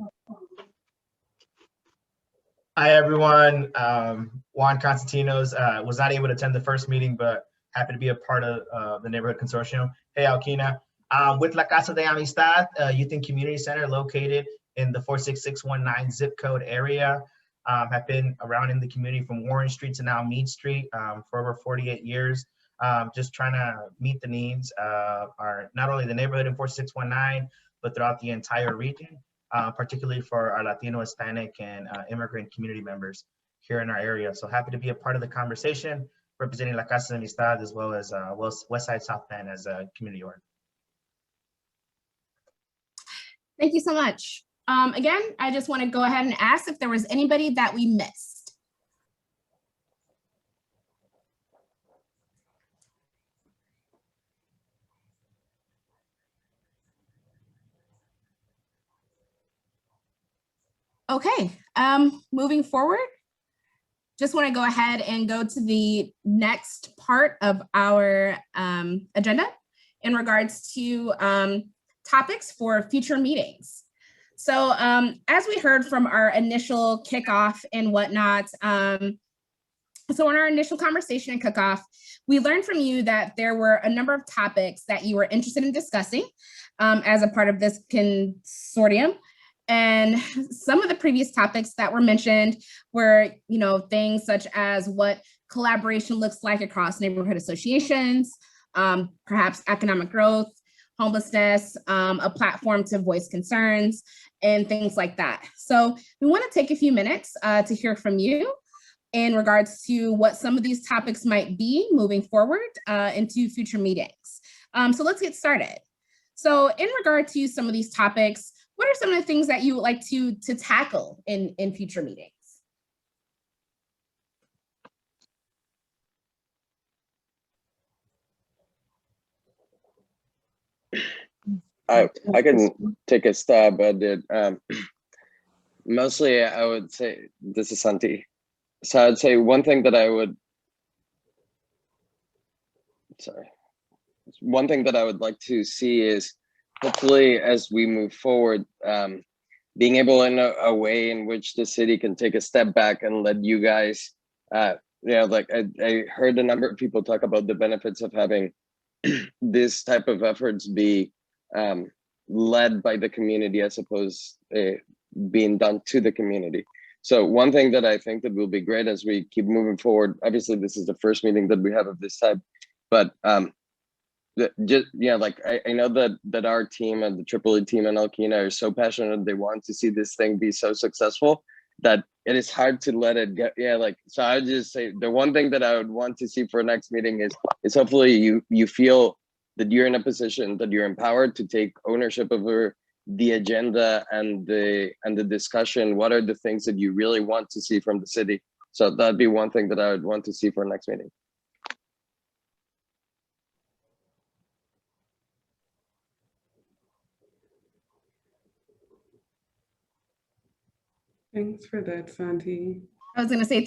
Speaker 21: Hi, everyone. Juan Constantinos was not able to attend the first meeting, but happy to be a part of the Neighborhood Consortium. Hey, Alkina. With La Casa de Amistad, Youth and Community Center located in the 46619 zip code area. Have been around in the community from Warren Street to now Meade Street for over 48 years. Just trying to meet the needs of not only the neighborhood in 4619, but throughout the entire region, particularly for our Latino, Hispanic, and immigrant community members here in our area. So happy to be a part of the conversation, representing La Casa de Amistad, as well as West Side South Bend as a community org.
Speaker 5: Thank you so much. Again, I just want to go ahead and ask if there was anybody that we missed. Okay, moving forward, just want to go ahead and go to the next part of our agenda in regards to topics for future meetings. So as we heard from our initial kickoff and whatnot, so in our initial conversation and kickoff, we learned from you that there were a number of topics that you were interested in discussing as a part of this consortium. And some of the previous topics that were mentioned were, things such as what collaboration looks like across neighborhood associations, perhaps economic growth, homelessness, a platform to voice concerns, and things like that. So we want to take a few minutes to hear from you in regards to what some of these topics might be moving forward into future meetings. So let's get started. So in regard to some of these topics, what are some of the things that you would like to tackle in future meetings?
Speaker 3: I can take a stab at it. Mostly, I would say, this is Santi. So I'd say one thing that I would like to see is, hopefully, as we move forward, being able in a way in which the city can take a step back and let you guys, like I heard a number of people talk about the benefits of having this type of efforts be led by the community as opposed being done to the community. So one thing that I think that will be great as we keep moving forward, obviously this is the first meeting that we have of this type, but just like I know that our team and the EEE team and Alkina are so passionate. They want to see this thing be so successful that it is hard to let it get. So I would just say the one thing that I would want to see for next meeting is hopefully you feel that you're in a position that you're empowered to take ownership over the agenda and the discussion. What are the things that you really want to see from the city? So that'd be one thing that I would want to see for next meeting.
Speaker 1: Thanks for that, Santi.
Speaker 5: I was going to say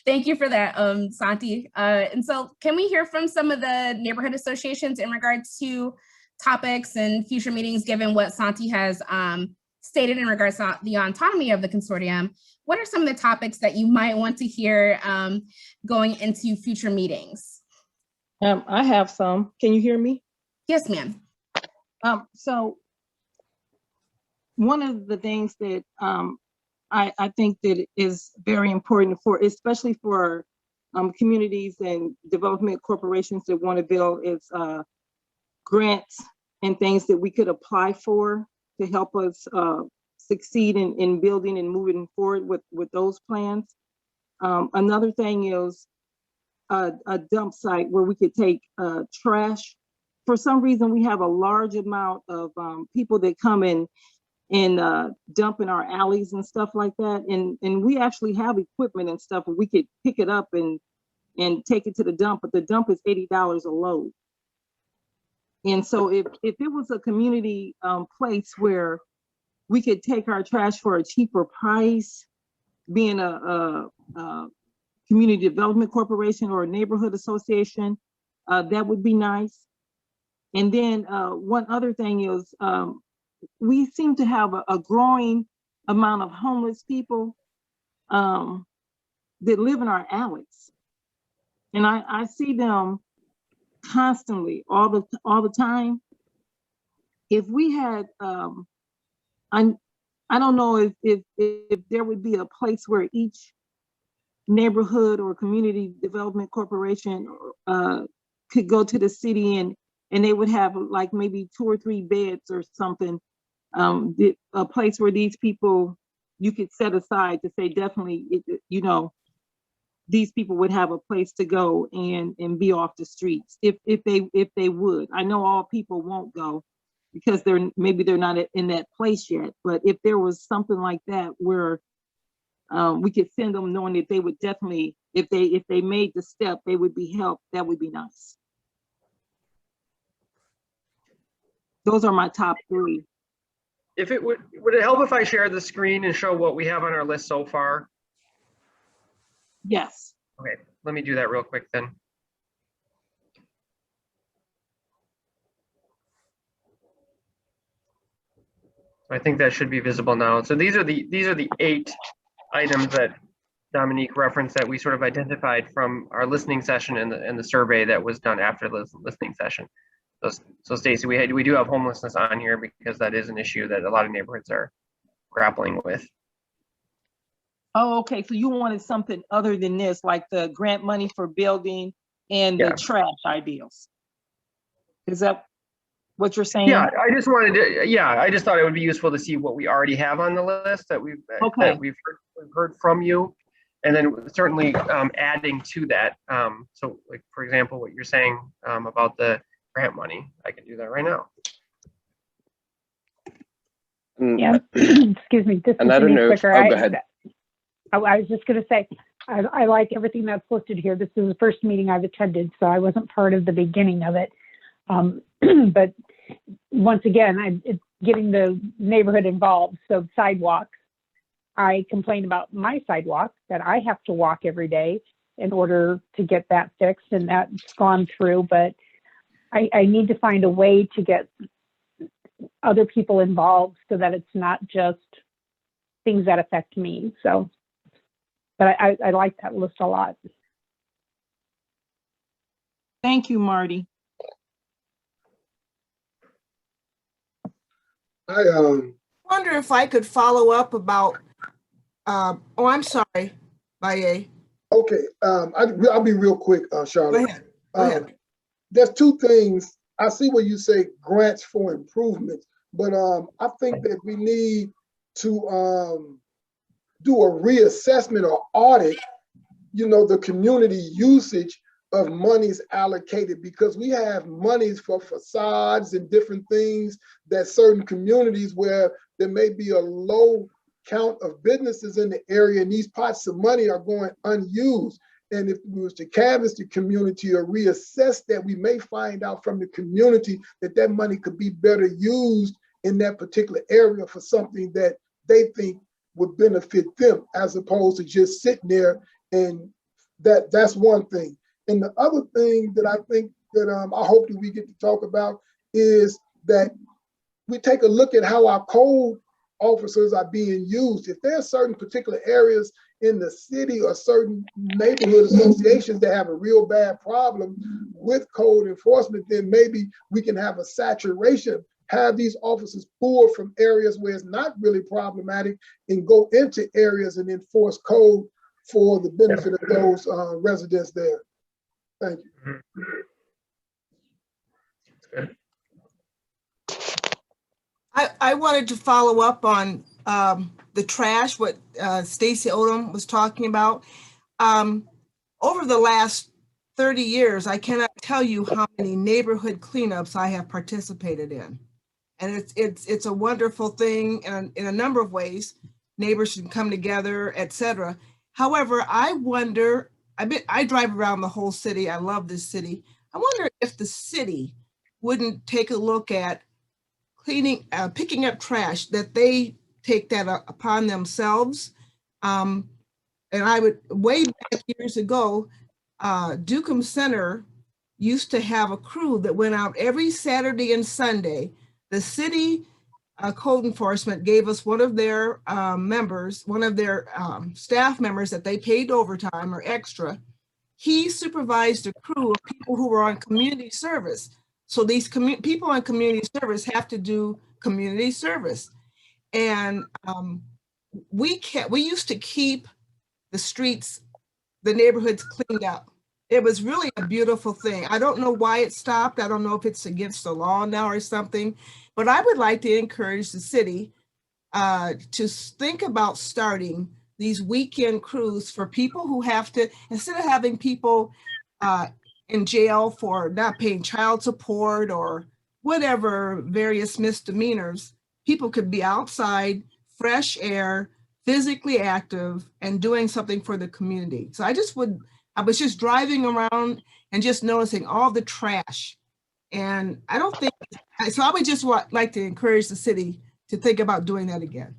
Speaker 5: thank you for that, Santi. And so can we hear from some of the neighborhood associations in regards to topics and future meetings, given what Santi has stated in regards to the autonomy of the consortium? What are some of the topics that you might want to hear going into future meetings?
Speaker 19: I have some. Can you hear me?
Speaker 5: Yes, ma'am.
Speaker 19: So one of the things that I think that it is very important for, especially for communities and development corporations that want to build, is grants and things that we could apply for to help us succeed in building and moving forward with those plans. Another thing is a dump site where we could take trash. For some reason, we have a large amount of people that come in and dump in our alleys and stuff like that. And we actually have equipment and stuff where we could pick it up and take it to the dump, but the dump is $80 a load. And so if it was a community place where we could take our trash for a cheaper price, being a community development corporation or a neighborhood association, that would be nice. And then one other thing is we seem to have a growing amount of homeless people that live in our alleys. And I see them constantly, all the time. If we had, I don't know if there would be a place where each neighborhood or community development corporation could go to the city and they would have like maybe 2 or 3 beds or something, a place where these people you could set aside to say definitely, these people would have a place to go and be off the streets if they would. I know all people won't go because maybe they're not in that place yet, but if there was something like that where we could send them knowing that they would definitely, if they made the step, they would be helped, that would be nice. Those are my top 3.
Speaker 11: If it would it help if I share the screen and show what we have on our list so far?
Speaker 19: Yes.
Speaker 11: Okay, let me do that real quick then. I think that should be visible now. So these are the 8 items that Dominique referenced that we sort of identified from our listening session and the survey that was done after the listening session. So Stacy, we do have homelessness on here because that is an issue that a lot of neighborhoods are grappling with.
Speaker 19: Oh, okay. So you wanted something other than this, like the grant money for building and the trash ideals. Is that what you're saying?
Speaker 11: Yeah, I just thought it would be useful to see what we already have on the list that we've heard from you, and then certainly adding to that. So, like for example, what you're saying about the grant money, I can do that right now.
Speaker 15: Yeah, excuse me. This is quicker.
Speaker 3: Go ahead.
Speaker 15: I was just going to say, I like everything that's listed here. This is the first meeting I've attended, so I wasn't part of the beginning of it. But once again, it's getting the neighborhood involved. So sidewalks, I complain about my sidewalk that I have to walk every day in order to get that fixed, and that's gone through. But I need to find a way to get other people involved so that it's not just things that affect me. So, but I like that list a lot.
Speaker 19: Thank you, Marty.
Speaker 7: I
Speaker 17: wonder if I could follow up about, oh, I'm sorry, Baye.
Speaker 7: Okay, I'll be real quick, Charlotte.
Speaker 17: Go ahead.
Speaker 7: There's 2 things. I see where you say grants for improvements, but I think that we need to do a reassessment or audit, the community usage of monies allocated, because we have monies for facades and different things that certain communities where there may be a low count of businesses in the area and these pots of money are going unused. And if we was to canvass the community or reassess that, we may find out from the community that money could be better used in that particular area for something that they think would benefit them, as opposed to just sitting there. And that's one thing. And the other thing that I think that I hope that we get to talk about is that we take a look at how our code officers are being used. If there are certain particular areas in the city or certain neighborhood associations that have a real bad problem with code enforcement, then maybe we can have a saturation, have these officers pull from areas where it's not really problematic and go into areas and enforce code for the benefit of those residents there. Thank you.
Speaker 17: I wanted to follow up on the trash, what Stacey Odom was talking about. Over the last 30 years, I cannot tell you how many neighborhood cleanups I have participated in. And it's a wonderful thing in a number of ways. Neighbors should come together, etc. However, I wonder, I drive around the whole city. I love this city. I wonder if the city wouldn't take a look at cleaning, picking up trash, that they take that upon themselves. And I would, way back years ago, Dukem Center used to have a crew that went out every Saturday and Sunday. The city code enforcement gave us one of their members, one of their staff members that they paid overtime or extra. He supervised a crew of people who were on community service. So these people on community service have to do community service. And we used to keep the streets, the neighborhoods cleaned up. It was really a beautiful thing. I don't know why it stopped. I don't know if it's against the law now or something, but I would like to encourage the city to think about starting these weekend crews for people who have to, instead of having people in jail for not paying child support or whatever various misdemeanors, people could be outside, fresh air, physically active, and doing something for the community. So I was just driving around and just noticing all the trash. And I don't think, so I would just like to encourage the city to think about doing that again.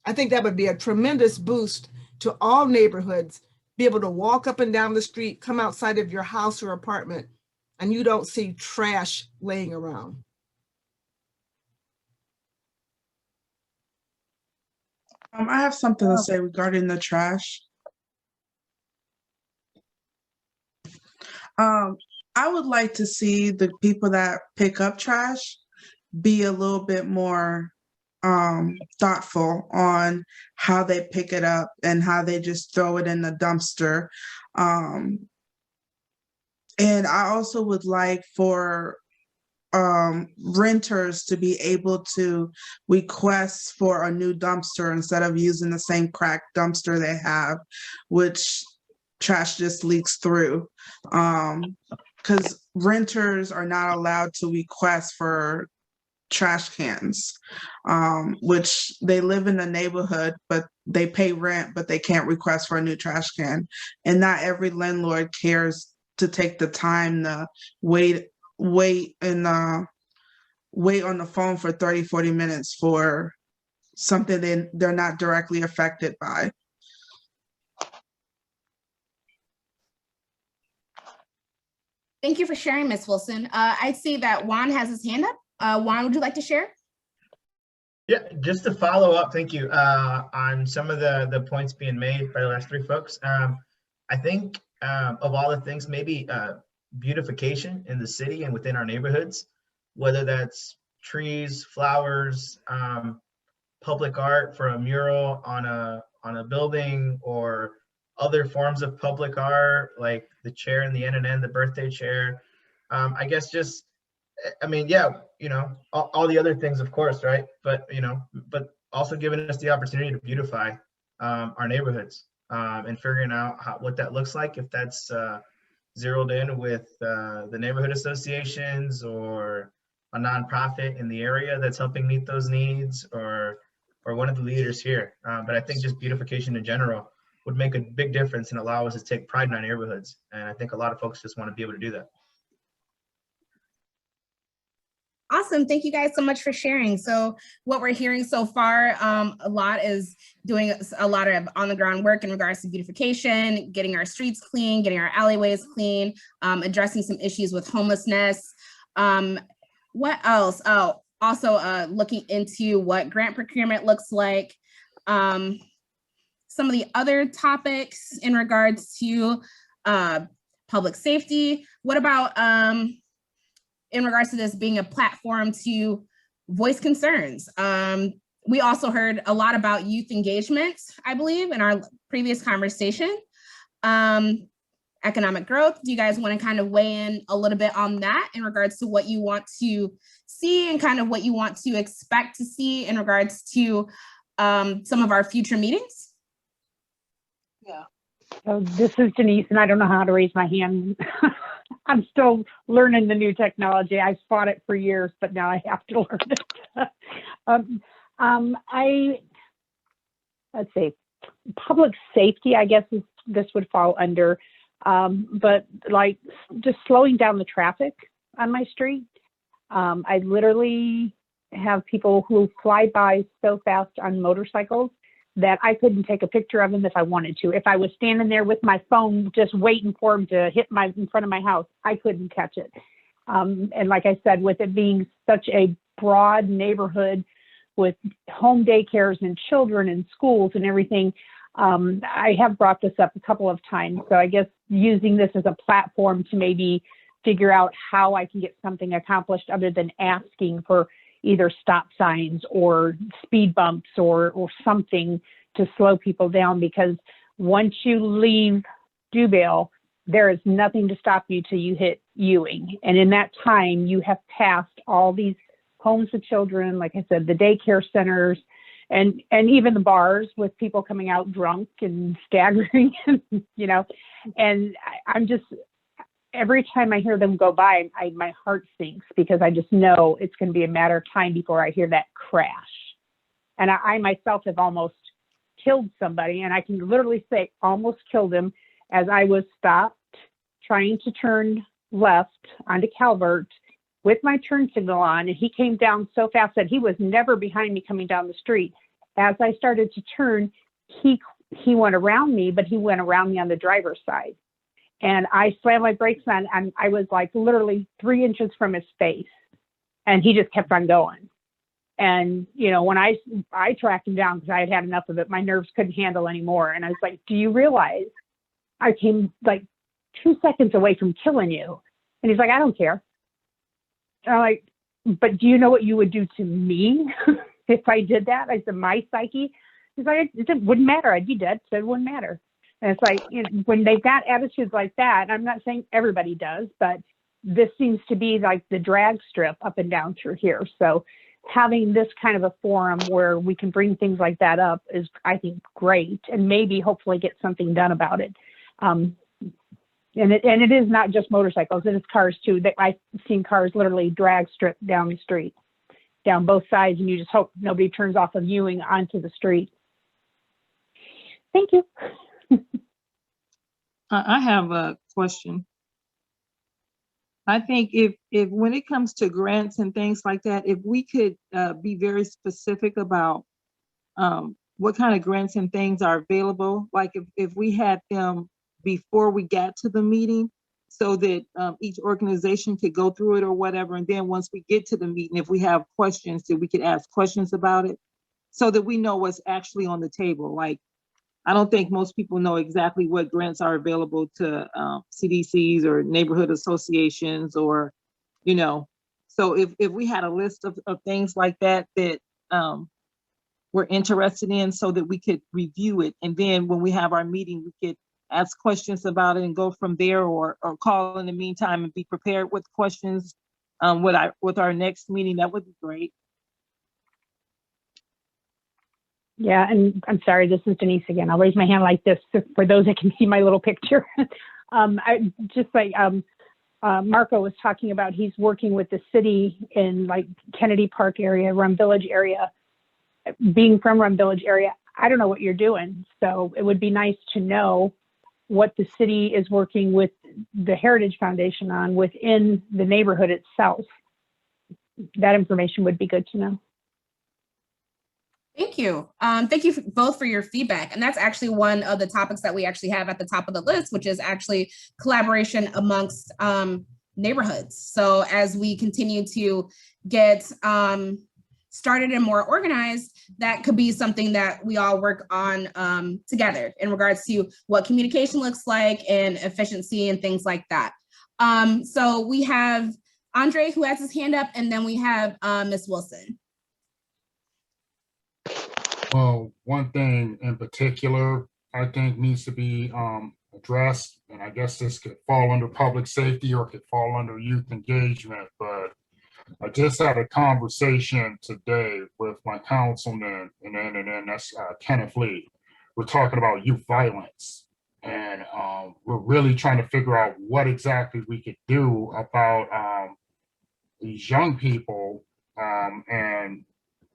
Speaker 17: I think that would be a tremendous boost to all neighborhoods, be able to walk up and down the street, come outside of your house or apartment, and you don't see trash laying around.
Speaker 13: I have something to say regarding the trash. I would like to see the people that pick up trash be a little bit more thoughtful on how they pick it up and how they just throw it in the dumpster. And I also would like for renters to be able to request for a new dumpster instead of using the same cracked dumpster they have, which trash just leaks through. Because renters are not allowed to request for trash cans, which they live in the neighborhood, but they pay rent, but they can't request for a new trash can. And not every landlord cares to take the time to wait on the phone for 30, 40 minutes for something they're not directly affected by.
Speaker 5: Thank you for sharing, Ms. Wilson. I see that Juan has his hand up. Juan, would you like to share?
Speaker 21: Yeah, just to follow up, thank you, on some of the points being made by the last three folks. I think of all the things, maybe beautification in the city and within our neighborhoods, whether that's trees, flowers, public art for a mural on a building, or other forms of public art like the chair in the NNN, the birthday chair. I guess just, I mean, yeah, you know, all the other things, of course, right? But, you know, but also giving us the opportunity to beautify our neighborhoods and figuring out what that looks like, if that's zeroed in with the neighborhood associations or a nonprofit in the area that's helping meet those needs, or one of the leaders here. But I think just beautification in general would make a big difference and allow us to take pride in our neighborhoods. And I think a lot of folks just want to be able to do that.
Speaker 5: Awesome. Thank you guys so much for sharing. So what we're hearing so far, a lot is doing a lot of on the ground work in regards to beautification, getting our streets clean, getting our alleyways clean, addressing some issues with homelessness. What else? Oh, also looking into what grant procurement looks like. Some of the other topics in regards to public safety. What about in regards to this being a platform to voice concerns. We also heard a lot about youth engagement, I believe, in our previous conversation. Economic growth. Do you guys want to kind of weigh in a little bit on that in regards to what you want to see and kind of what you want to expect to see in regards to some of our future meetings?
Speaker 19: Yeah.
Speaker 15: So this is Denise, and I don't know how to raise my hand. I'm still learning the new technology. I've fought it for years, but now I have to learn it. Let's see, public safety, I guess this would fall under, but like just slowing down the traffic on my street. I literally have people who fly by so fast on motorcycles that I couldn't take a picture of them if I wanted to. If I was standing there with my phone just waiting for them to hit in front of my house, I couldn't catch it. And like I said, with it being such a broad neighborhood with home daycares and children and schools and everything, I have brought this up a couple of times. So I guess using this as a platform to maybe figure out how I can get something accomplished other than asking for either stop signs or speed bumps or something to slow people down, because once you leave Dewbale, there is nothing to stop you till you hit Ewing. And in that time, you have passed all these homes of children, like I said, the daycare centers, and even the bars with people coming out drunk and staggering, you know, and I'm just, every time I hear them go by, my heart sinks, because I just know it's going to be a matter of time before I hear that crash. And I myself have almost killed somebody, and I can literally say almost killed him, as I was stopped trying to turn left onto Calvert with my turn signal on, and he came down so fast that he was never behind me coming down the street. As I started to turn, he went around me, but he went around me on the driver's side. And I slammed my brakes on, and I was like literally 3 inches from his face, and he just kept on going. And, you know, when I tracked him down because I had had enough of it, my nerves couldn't handle anymore. And I was like, do you realize I came like 2 seconds away from killing you? And he's like, I don't care. And I'm like, but do you know what you would do to me if I did that? I said, my psyche. He's like, it wouldn't matter. I'd be dead. So it wouldn't matter. And it's like, you know, when they've got attitudes like that, and I'm not saying everybody does, but this seems to be like the drag strip up and down through here. So having this kind of a forum where we can bring things like that up is, I think, great, and maybe hopefully get something done about it. And it is not just motorcycles, it is cars too. I've seen cars literally drag strip down the street, down both sides, and you just hope nobody turns off of Ewing onto the street. Thank you.
Speaker 19: I have a question. I think if when it comes to grants and things like that, if we could be very specific about what kind of grants and things are available, like if we had them before we got to the meeting, so that each organization could go through it or whatever, and then once we get to the meeting, if we have questions, that we could ask questions about it, so that we know what's actually on the table. Like, I don't think most people know exactly what grants are available to CDCs or neighborhood associations, or, you know, so if we had a list of things like that that we're interested in, so that we could review it. And then when we have our meeting, we could ask questions about it and go from there, or call in the meantime and be prepared with questions with our next meeting. That would be great.
Speaker 15: Yeah, and I'm sorry, this is Denise again. I'll raise my hand like this for those that can see my little picture. I just like Marco was talking about, he's working with the city in like Kennedy Park area, Rum Village area. Being from Rum Village area, I don't know what you're doing. So it would be nice to know what the city is working with the Heritage Foundation on within the neighborhood itself. That information would be good to know.
Speaker 5: Thank you. Thank you both for your feedback. And that's actually one of the topics that we actually have at the top of the list, which is actually collaboration amongst neighborhoods. So as we continue to get started and more organized, that could be something that we all work on together in regards to what communication looks like and efficiency and things like that. So we have Andre, who has his hand up, and then we have Ms. Wilson.
Speaker 10: Well, one thing in particular I think needs to be addressed, and I guess this could fall under public safety or could fall under youth engagement, but I just had a conversation today with my councilman, and that's Kenneth Lee. We're talking about youth violence, and we're really trying to figure out what exactly we could do about these young people and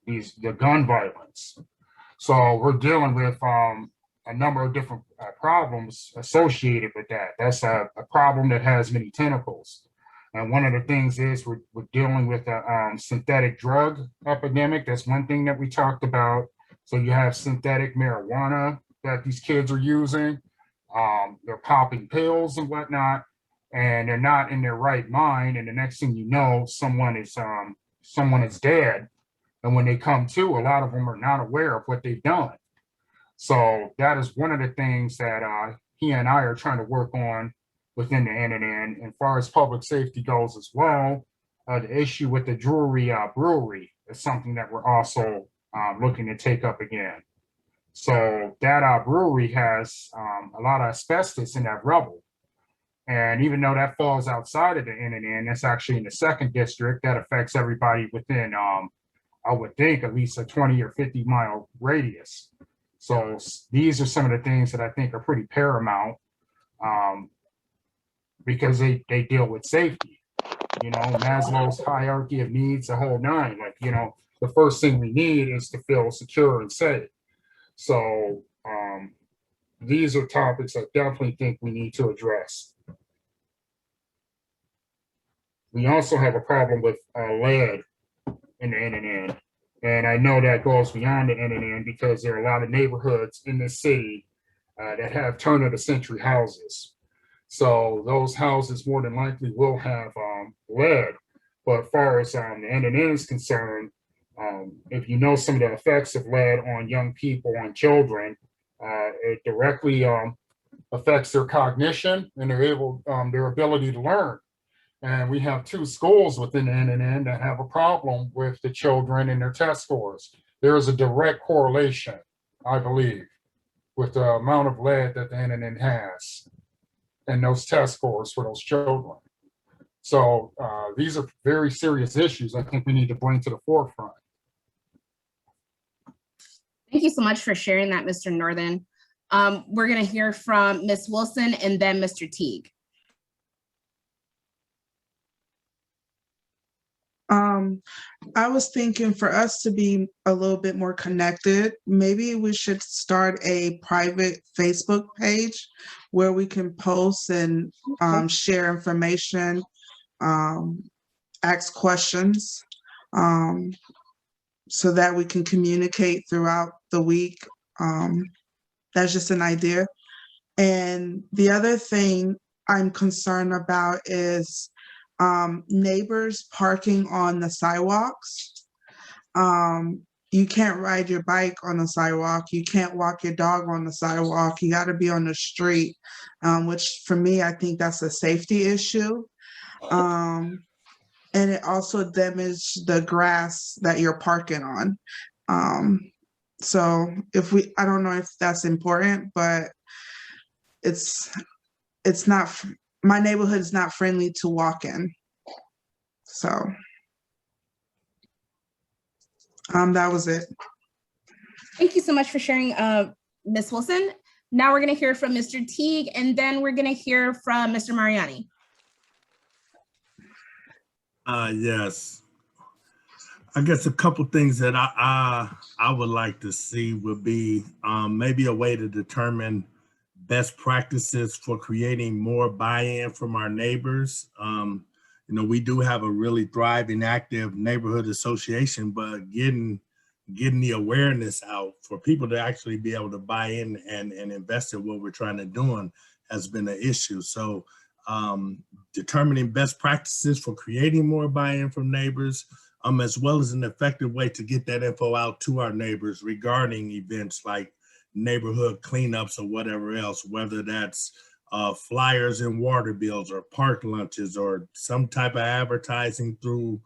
Speaker 10: the gun violence. So we're dealing with a number of different problems associated with that. That's a problem that has many tentacles. And one of the things is we're dealing with a synthetic drug epidemic. That's one thing that we talked about. So you have synthetic marijuana that these kids are using. They're popping pills and whatnot, and they're not in their right mind. And the next thing you know, someone is dead. And when they come to, a lot of them are not aware of what they've done. So that is one of the things that he and I are trying to work on within the NNN. And as far as public safety goes as well, the issue with the Drury brewery is something that we're also looking to take up again. So that brewery has a lot of asbestos in that rubble. And even though that falls outside of the NNN, that's actually in the 2nd district, that affects everybody within, I would think, at least a 20 or 50 mile radius. So these are some of the things that I think are pretty paramount because they deal with safety. You know, Maslow's hierarchy of needs, the whole nine. Like, you know, the first thing we need is to feel secure and safe. So these are topics I definitely think we need to address. We also have a problem with lead in the NNN. And I know that goes beyond the NNN because there are a lot of neighborhoods in this city that have turn of the century houses. So those houses more than likely will have lead. But as far as the NNN is concerned, if you know some of the effects of lead on young people and children, it directly affects their cognition and their ability to learn. And we have 2 schools within the NNN that have a problem with the children and their test scores. There is a direct correlation, I believe, with the amount of lead that the NNN has and those test scores for those children. So these are very serious issues I think we need to bring to the forefront.
Speaker 5: Thank you so much for sharing that, Mr. Northern. We're going to hear from Ms. Wilson and then Mr. Teague.
Speaker 13: I was thinking for us to be a little bit more connected, maybe we should start a private Facebook page where we can post and share information, ask questions, so that we can communicate throughout the week. That's just an idea. And the other thing I'm concerned about is neighbors parking on the sidewalks. You can't ride your bike on the sidewalk. You can't walk your dog on the sidewalk. You got to be on the street, which for me, I think that's a safety issue. And it also damages the grass that you're parking on. So I don't know if that's important, but it's not, my neighborhood is not friendly to walk in. So that was it.
Speaker 5: Thank you so much for sharing, Ms. Wilson. Now we're going to hear from Mr. Teague, and then we're going to hear from Mr. Mariani.
Speaker 16: Yes. I guess a couple things that I would like to see would be maybe a way to determine best practices for creating more buy-in from our neighbors. You know, we do have a really thriving, active neighborhood association, but getting the awareness out for people to actually be able to buy in and invest in what we're trying to do has been an issue. So determining best practices for creating more buy-in from neighbors, as well as an effective way to get that info out to our neighbors regarding events like neighborhood cleanups or whatever else, whether that's flyers and water bills or park lunches or some type of advertising through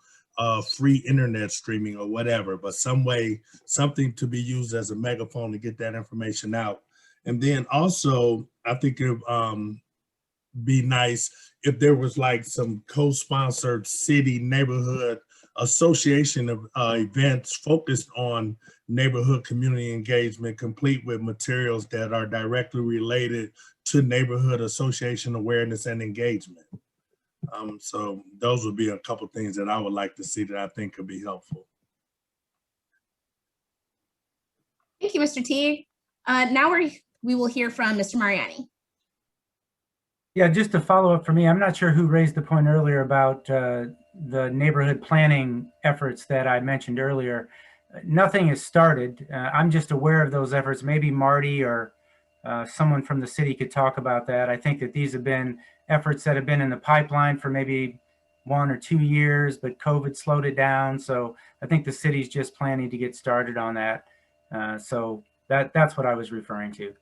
Speaker 16: free internet streaming or whatever, but some way, something to be used as a megaphone to get that information out. And then also, I think it be nice if there was like some co-sponsored city neighborhood association of events focused on neighborhood community engagement, complete with materials that are directly related to neighborhood association awareness and engagement. So those would be a couple things that I would like to see that I think could be helpful.
Speaker 5: Thank you, Mr. T. Now we will hear from Mr. Mariani.
Speaker 20: Yeah, just to follow up for me, I'm not sure who raised the point earlier about the neighborhood planning efforts that I mentioned earlier. Nothing has started. I'm just aware of those efforts. Maybe Marty or someone from the city could talk about that. I think that these have been efforts that have been in the pipeline for maybe 1 or 2 years, but COVID slowed it down. So I think the city's just planning to get started on that. So that's what I was referring to.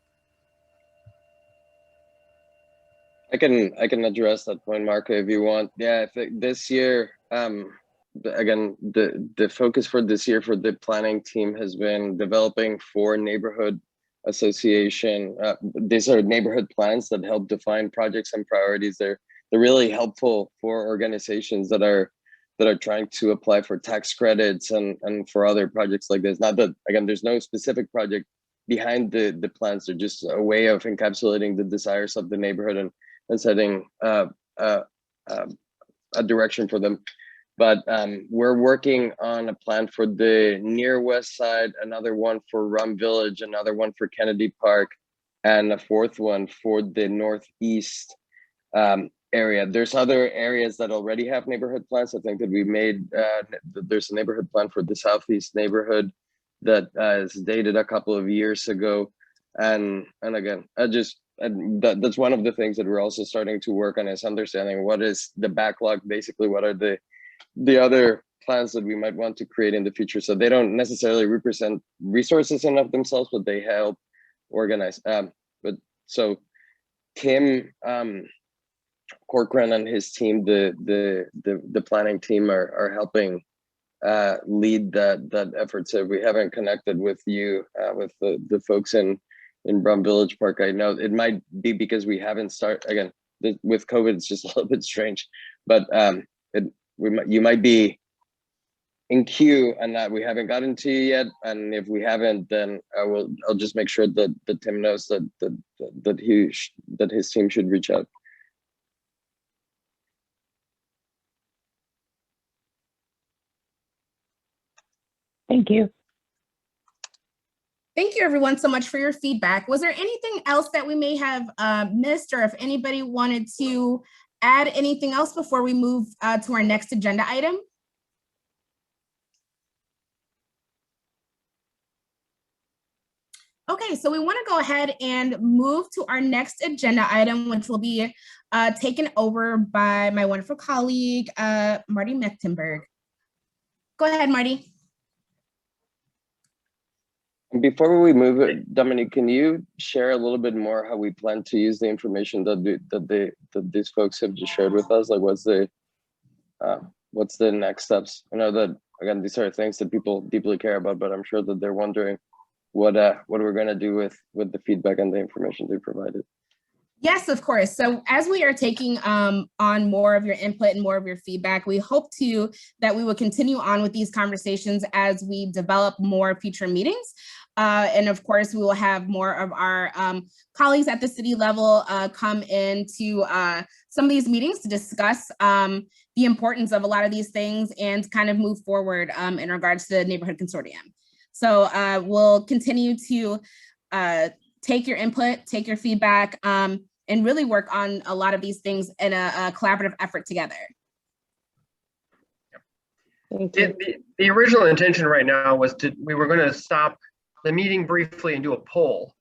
Speaker 3: I can address that point, Marco, if you want. Yeah, I think this year, again, the focus for this year for the planning team has been developing 4 neighborhood association. These are neighborhood plans that help define projects and priorities. They're really helpful for organizations that are trying to apply for tax credits and for other projects like this. Not that, again, there's no specific project behind the plans. They're just a way of encapsulating the desires of the neighborhood and setting a direction for them. But we're working on a plan for the near west side, another one for Rum Village, another one for Kennedy Park, and a 4th one for the northeast area. There's other areas that already have neighborhood plans. I think that we made, there's a neighborhood plan for the southeast neighborhood that is dated a couple of years ago. And again, that's one of the things that we're also starting to work on, is understanding what is the backlog, basically what are the other plans that we might want to create in the future. So they don't necessarily represent resources in of themselves, but they help organize. But so Tim Corcoran and his team, the planning team are helping lead that effort. So we haven't connected with you, with the folks in Brum Village Park. I know it might be because we haven't started, again, with COVID, it's just a little bit strange, but you might be in queue and that we haven't gotten to you yet. And if we haven't, then I'll just make sure that Tim knows that his team should reach out.
Speaker 15: Thank you.
Speaker 5: Thank you everyone so much for your feedback. Was there anything else that we may have missed, or if anybody wanted to add anything else before we move to our next agenda item? Okay, so we want to go ahead and move to our next agenda item, which will be taken over by my wonderful colleague, Marty Mechtenberg. Go ahead, Marty.
Speaker 3: Before we move it, Dominique, can you share a little bit more how we plan to use the information that these folks have just shared with us? Like, what's the next steps? I know that, again, these are things that people deeply care about, but I'm sure that they're wondering what we're going to do with the feedback and the information they provided.
Speaker 5: Yes, of course. So as we are taking on more of your input and more of your feedback, we hope that we will continue on with these conversations as we develop more future meetings. And of course, we will have more of our colleagues at the city level come into some of these meetings to discuss the importance of a lot of these things and kind of move forward in regards to the neighborhood consortium. So we'll continue to take your input, take your feedback, and really work on a lot of these things in a collaborative effort together.
Speaker 11: The original intention right now was we were going to stop the meeting briefly and do a poll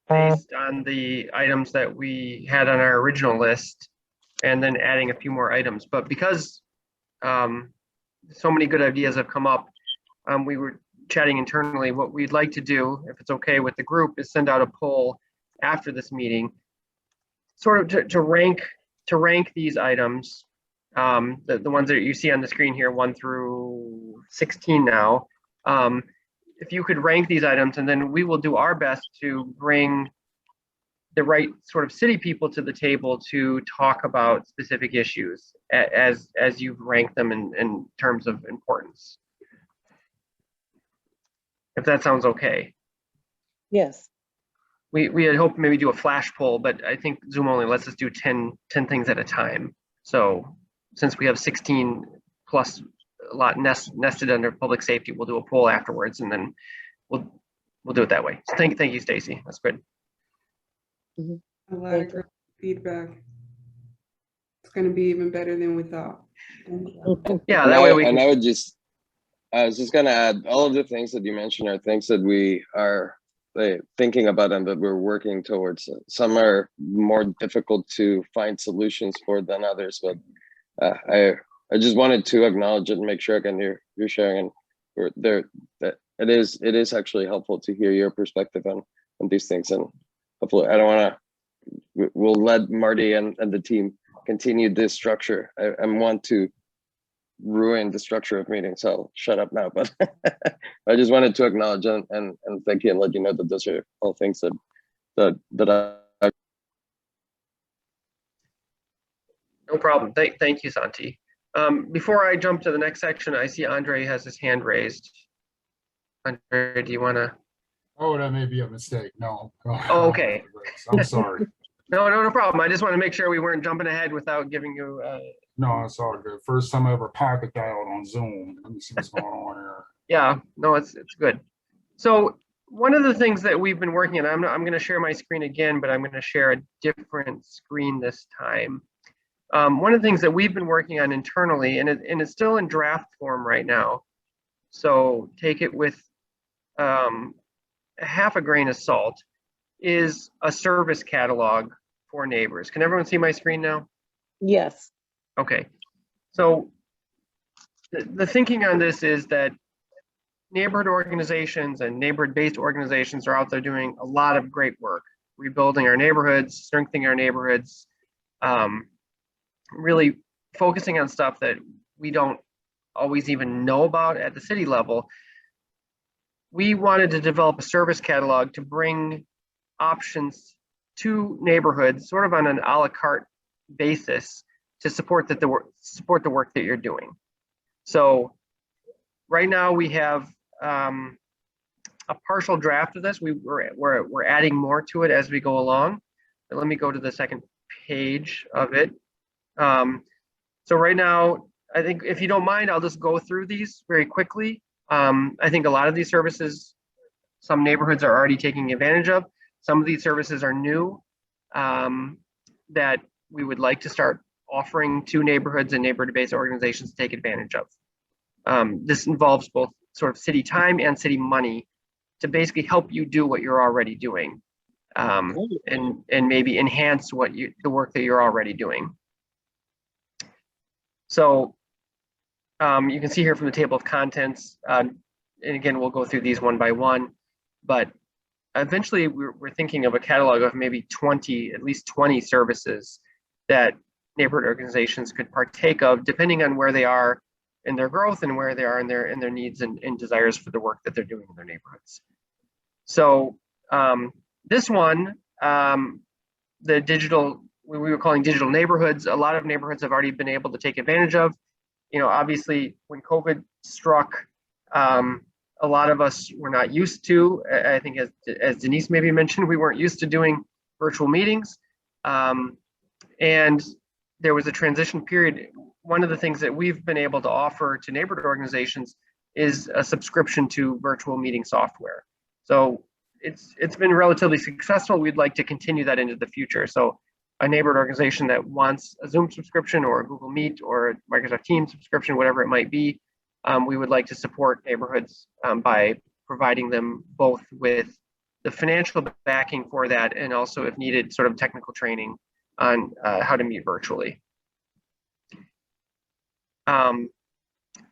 Speaker 11: based on the items that we had on our original list, and then adding a few more items. But because so many good ideas have come up, we were chatting internally. What we'd like to do, if it's okay with the group, is send out a poll after this meeting sort of to rank these items, the ones that you see on the screen here, 1 through 16 now. If you could rank these items, and then we will do our best to bring the right sort of city people to the table to talk about specific issues as you've ranked them in terms of importance. If that sounds okay.
Speaker 2: Yes.
Speaker 11: We had hoped maybe do a flash poll, but I think Zoom only lets us do 10 things at a time. So since we have 16 plus a lot nested under public safety, we'll do a poll afterwards, and then we'll do it that way. So thank you, Stacy. That's good.
Speaker 1: A lot of great feedback. It's going to be even better than we thought.
Speaker 11: Yeah, that way we
Speaker 3: and
Speaker 11: can.
Speaker 3: I was just going to add, all of the things that you mentioned are things that we are thinking about and that we're working towards. Some are more difficult to find solutions for than others, but I just wanted to acknowledge it and make sure I can hear you sharing, and that it is actually helpful to hear your perspective on these things. And hopefully, I don't want to. We'll let Marty and the team continue this structure. I want to ruin the structure of meetings, so I'll shut up now. But I just wanted to acknowledge and thank you and let you know that those are all things that I.
Speaker 11: No problem. Thank you, Santi. Before I jump to the next section, I see Andre has his hand raised. Andre, do you want to?
Speaker 10: Oh, that may be a mistake. No.
Speaker 11: Oh, okay.
Speaker 10: I'm sorry.
Speaker 11: No problem. I just want to make sure we weren't jumping ahead without giving you.
Speaker 10: No, it's all good. First time I ever pocket dialed on Zoom. Let me see what's going on here.
Speaker 11: Yeah, no, it's good. So one of the things that we've been working on, I'm going to share my screen again, but I'm going to share a different screen this time. One of the things that we've been working on internally, and it's still in draft form right now, so take it with half a grain of salt, is a service catalog for neighbors. Can everyone see my screen now?
Speaker 2: Yes.
Speaker 11: Okay. So the thinking on this is that neighborhood organizations and neighborhood-based organizations are out there doing a lot of great work, rebuilding our neighborhoods, strengthening our neighborhoods, really focusing on stuff that we don't always even know about at the city level. We wanted to develop a service catalog to bring options to neighborhoods sort of on an a la carte basis to support the work that you're doing. So right now we have a partial draft of this. We're adding more to it as we go along. But let me go to the second page of it. So right now, I think if you don't mind, I'll just go through these very quickly. I think a lot of these services, some neighborhoods are already taking advantage of. Some of these services are new that we would like to start offering to neighborhoods and neighborhood-based organizations to take advantage of. This involves both sort of city time and city money to basically help you do what you're already doing, and maybe enhance the work that you're already doing. So you can see here from the table of contents, and again, we'll go through these one by one, but eventually we're thinking of a catalog of maybe at least 20 services that neighborhood organizations could partake of, depending on where they are in their growth and where they are in their needs and desires for the work that they're doing in their neighborhoods. So this one, the digital, we were calling digital neighborhoods, a lot of neighborhoods have already been able to take advantage of. You know, obviously when COVID struck, a lot of us were not used to, I think as Denise maybe mentioned, we weren't used to doing virtual meetings. And there was a transition period. One of the things that we've been able to offer to neighborhood organizations is a subscription to virtual meeting software. So it's been relatively successful. We'd like to continue that into the future. So a neighborhood organization that wants a Zoom subscription or a Google Meet or a Microsoft Teams subscription, whatever it might be, we would like to support neighborhoods by providing them both with the financial backing for that and also, if needed, sort of technical training on how to meet virtually.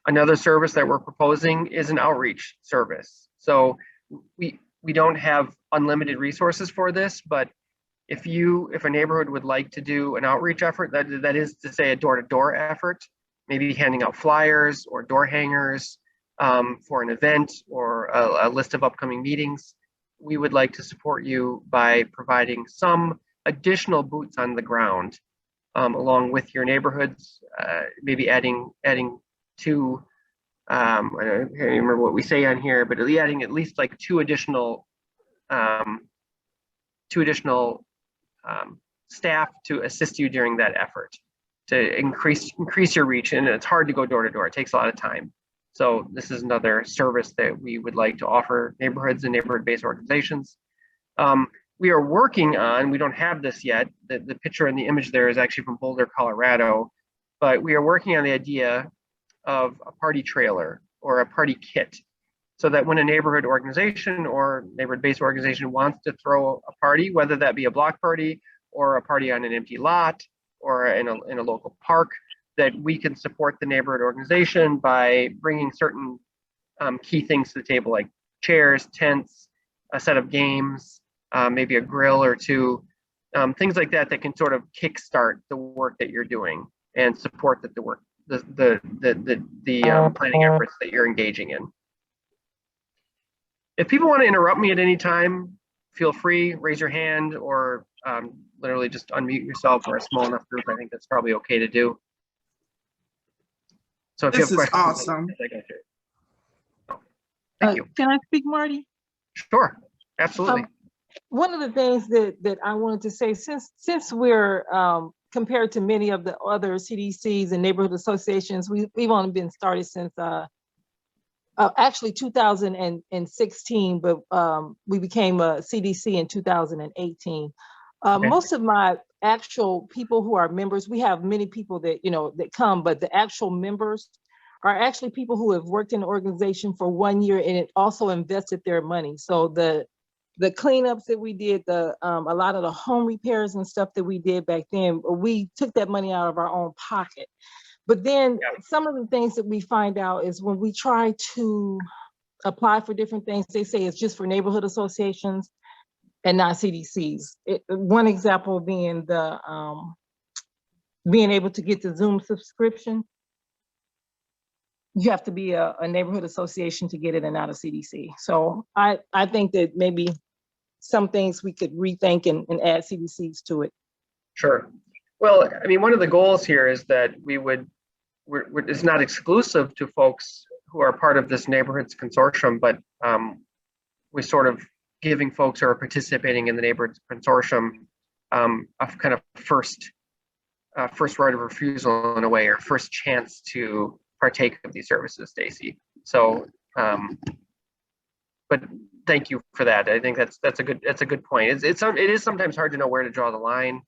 Speaker 11: Another service that we're proposing is an outreach service. So we don't have unlimited resources for this, but If a neighborhood would like to do an outreach effort, that is to say a door-to-door effort, maybe handing out flyers or door hangers for an event or a list of upcoming meetings, we would like to support you by providing some additional boots on the ground along with your neighborhoods, maybe adding two, I don't remember what we say on here, but adding at least like two additional staff to assist you during that effort to increase your reach. And it's hard to go door to door. It takes a lot of time. So this is another service that we would like to offer neighborhoods and neighborhood-based organizations. We are working on, we don't have this yet, the picture in the image there is actually from Boulder, Colorado, but we are working on the idea of a party trailer or a party kit, so that when a neighborhood organization or neighborhood-based organization wants to throw a party, whether that be a block party or a party on an empty lot or in a local park, that we can support the neighborhood organization by bringing certain key things to the table, like chairs, tents, a set of games, maybe a grill or two, things like that can sort of kickstart the work that you're doing and support the work, the planning efforts that you're engaging in. If people want to interrupt me at any time, feel free, raise your hand, or literally just unmute yourself for a small enough group. I think that's probably okay to do. So if
Speaker 13: This
Speaker 11: you have
Speaker 13: is
Speaker 11: questions,
Speaker 13: awesome.
Speaker 11: Thank you.
Speaker 19: Can I speak, Marty?
Speaker 11: Sure, absolutely.
Speaker 19: One of the things that I wanted to say, since we're compared to many of the other CDCs and neighborhood associations, we've only been started since actually 2016, but we became a CDC in 2018.
Speaker 11: Okay.
Speaker 19: Most of my actual people who are members, we have many people that that come, but the actual members are actually people who have worked in the organization for 1 year and it also invested their money. So the cleanups that we did, a lot of the home repairs and stuff that we did back then, we took that money out of our own pocket. But then some of the things that we find out is when we try to apply for different things, they say it's just for neighborhood associations and not CDCs. One example being the being able to get the Zoom subscription. You have to be a neighborhood association to get it and not a CDC. So I think that maybe some things we could rethink and add CDCs to it.
Speaker 11: Sure. Well, I mean, one of the goals here is that it's not exclusive to folks who are part of this neighborhoods consortium, but we're sort of giving folks who are participating in the neighborhoods consortium a kind of first right of refusal in a way, or first chance to partake of these services, Stacy. So, but thank you for that. I think that's a good point. It is sometimes hard to know where to draw the line.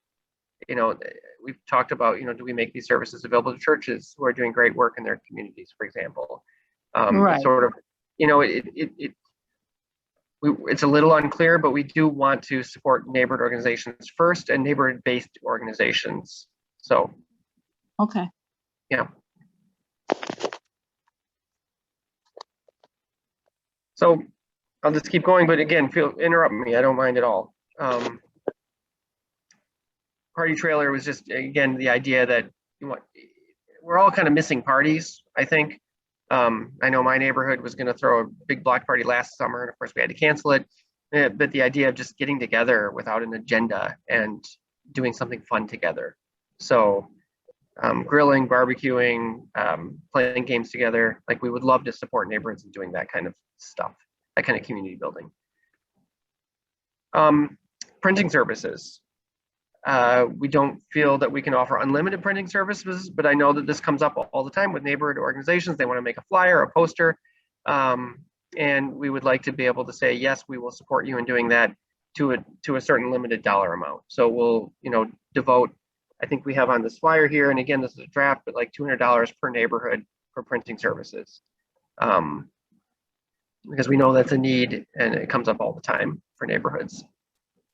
Speaker 11: We've talked about, do we make these services available to churches who are doing great work in their communities, for example?
Speaker 19: Right.
Speaker 11: Sort of, it's a little unclear, but we do want to support neighborhood organizations first and neighborhood-based organizations. So,
Speaker 19: okay.
Speaker 11: Yeah. So I'll just keep going, but again, interrupt me. I don't mind at all. Party trailer was just, again, the idea that we're all kind of missing parties, I think. I know my neighborhood was going to throw a big block party last summer, and of course we had to cancel it. But the idea of just getting together without an agenda and doing something fun together. So grilling, barbecuing, playing games together, like we would love to support neighborhoods in doing that kind of stuff, that kind of community building. Printing services. We don't feel that we can offer unlimited printing services, but I know that this comes up all the time with neighborhood organizations. They want to make a flyer, a poster, and we would like to be able to say, yes, we will support you in doing that to a certain limited dollar amount. So we'll, devote, I think we have on this flyer here, and again, this is a draft, but like $200 per neighborhood for printing services. Because we know that's a need and it comes up all the time for neighborhoods.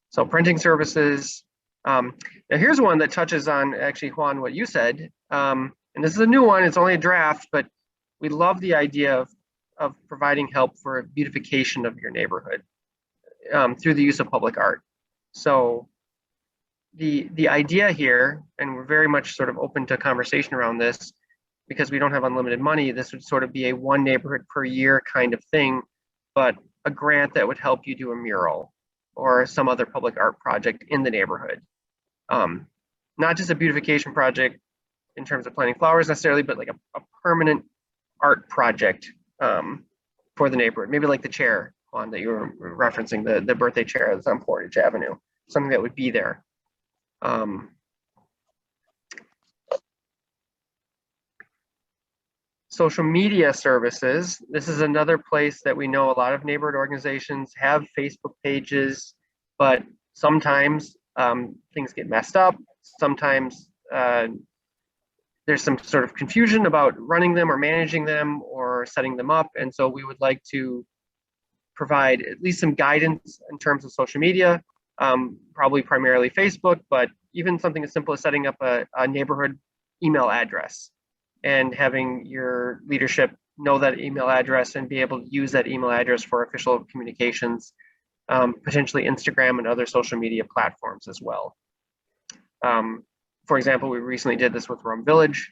Speaker 11: So printing services. Now here's one that touches on, actually, Juan, what you said. And this is a new one, it's only a draft, but we love the idea of providing help for beautification of your neighborhood through the use of public art. So the idea here, and we're very much sort of open to conversation around this, because we don't have unlimited money, this would sort of be a one neighborhood per year kind of thing, but a grant that would help you do a mural or some other public art project in the neighborhood. Not just a beautification project in terms of planting flowers necessarily, but like a permanent art project for the neighborhood. Maybe like the chair, Juan, that you were referencing, the birthday chair that's on Portage Avenue, something that would be there. Social media services. This is another place that we know a lot of neighborhood organizations have Facebook pages, but sometimes things get messed up. Sometimes there's some sort of confusion about running them or managing them or setting them up. And so we would like to provide at least some guidance in terms of social media, probably primarily Facebook, but even something as simple as setting up a neighborhood email address and having your leadership know that email address and be able to use that email address for official communications, potentially Instagram and other social media platforms as well. For example, we recently did this with Rome Village,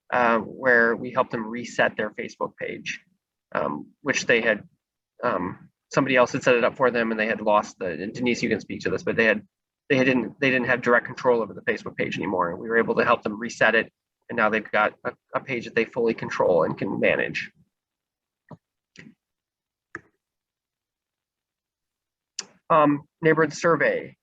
Speaker 11: where we helped them reset their Facebook page, which they had, somebody else had set it up for them and they had lost and Denise, you can speak to this, but they didn't have direct control over the Facebook page anymore. And we were able to help them reset it. And now they've got a page that they fully control and can manage. Neighborhood survey.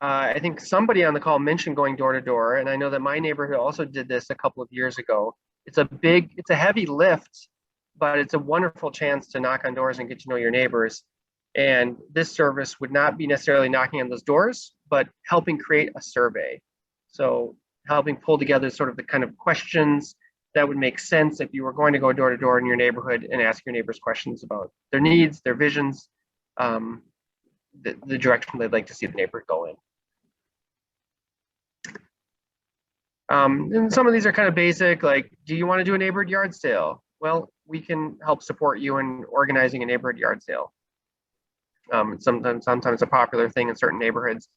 Speaker 11: I think somebody on the call mentioned going door to door, and I know that my neighborhood also did this a couple of years ago. It's a heavy lift, but it's a wonderful chance to knock on doors and get to know your neighbors. And this service would not be necessarily knocking on those doors, but helping create a survey. So helping pull together sort of the kind of questions that would make sense if you were going to go door to door in your neighborhood and ask your neighbors questions about their needs, their visions, the direction they'd like to see the neighborhood go in. And some of these are kind of basic, like, do you want to do a neighborhood yard sale? Well, we can help support you in organizing a neighborhood yard sale. Sometimes a popular thing in certain neighborhoods,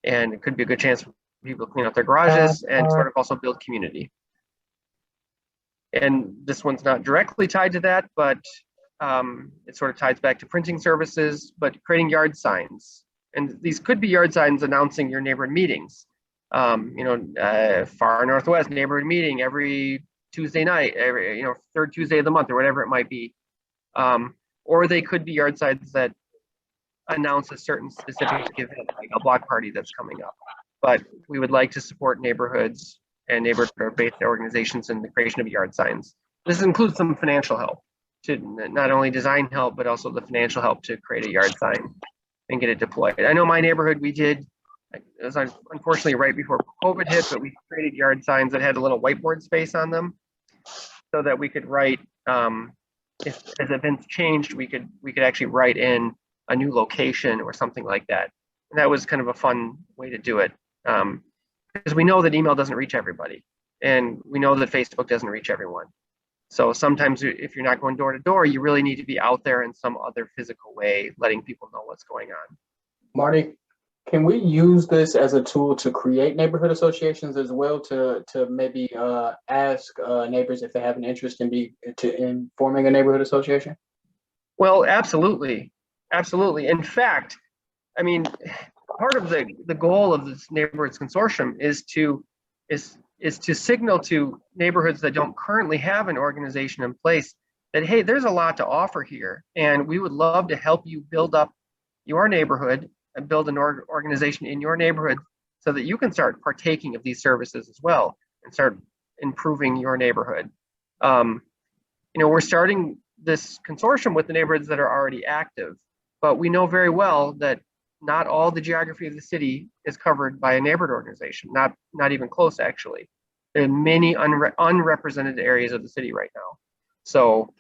Speaker 11: and it could be a good chance for people to clean out their garages and sort of also build community. And this one's not directly tied to that, but it sort of ties back to printing services, but creating yard signs. And these could be yard signs announcing your neighborhood meetings. Far Northwest neighborhood meeting every Tuesday night, every third Tuesday of the month or whatever it might be. Or they could be yard signs that announce a certain specific event, like a block party that's coming up. But we would like to support neighborhoods and neighborhood-based organizations in the creation of yard signs. This includes some financial help to not only design help, but also the financial help to create a yard sign and get it deployed. I know my neighborhood, we did, it was unfortunately right before COVID hit, but we created yard signs that had a little whiteboard space on them so that we could write, if as events changed, we could actually write in a new location or something like that. And that was kind of a fun way to do it. Because we know that email doesn't reach everybody, and we know that Facebook doesn't reach everyone. So sometimes if you're not going door to door, you really need to be out there in some other physical way, letting people know what's going on.
Speaker 4: Marty, can we use this as a tool to create neighborhood associations as well, to maybe ask neighbors if they have an interest in forming a neighborhood association?
Speaker 11: Well, absolutely. Absolutely. In fact, I mean, part of the goal of this neighborhoods consortium is to signal to neighborhoods that don't currently have an organization in place that, hey, there's a lot to offer here, and we would love to help you build up your neighborhood and build an organization in your neighborhood so that you can start partaking of these services as well and start improving your neighborhood. We're starting this consortium with the neighborhoods that are already active, but we know very well that not all the geography of the city is covered by a neighborhood organization, not even close, actually. There are many unrepresented areas of the city right now. So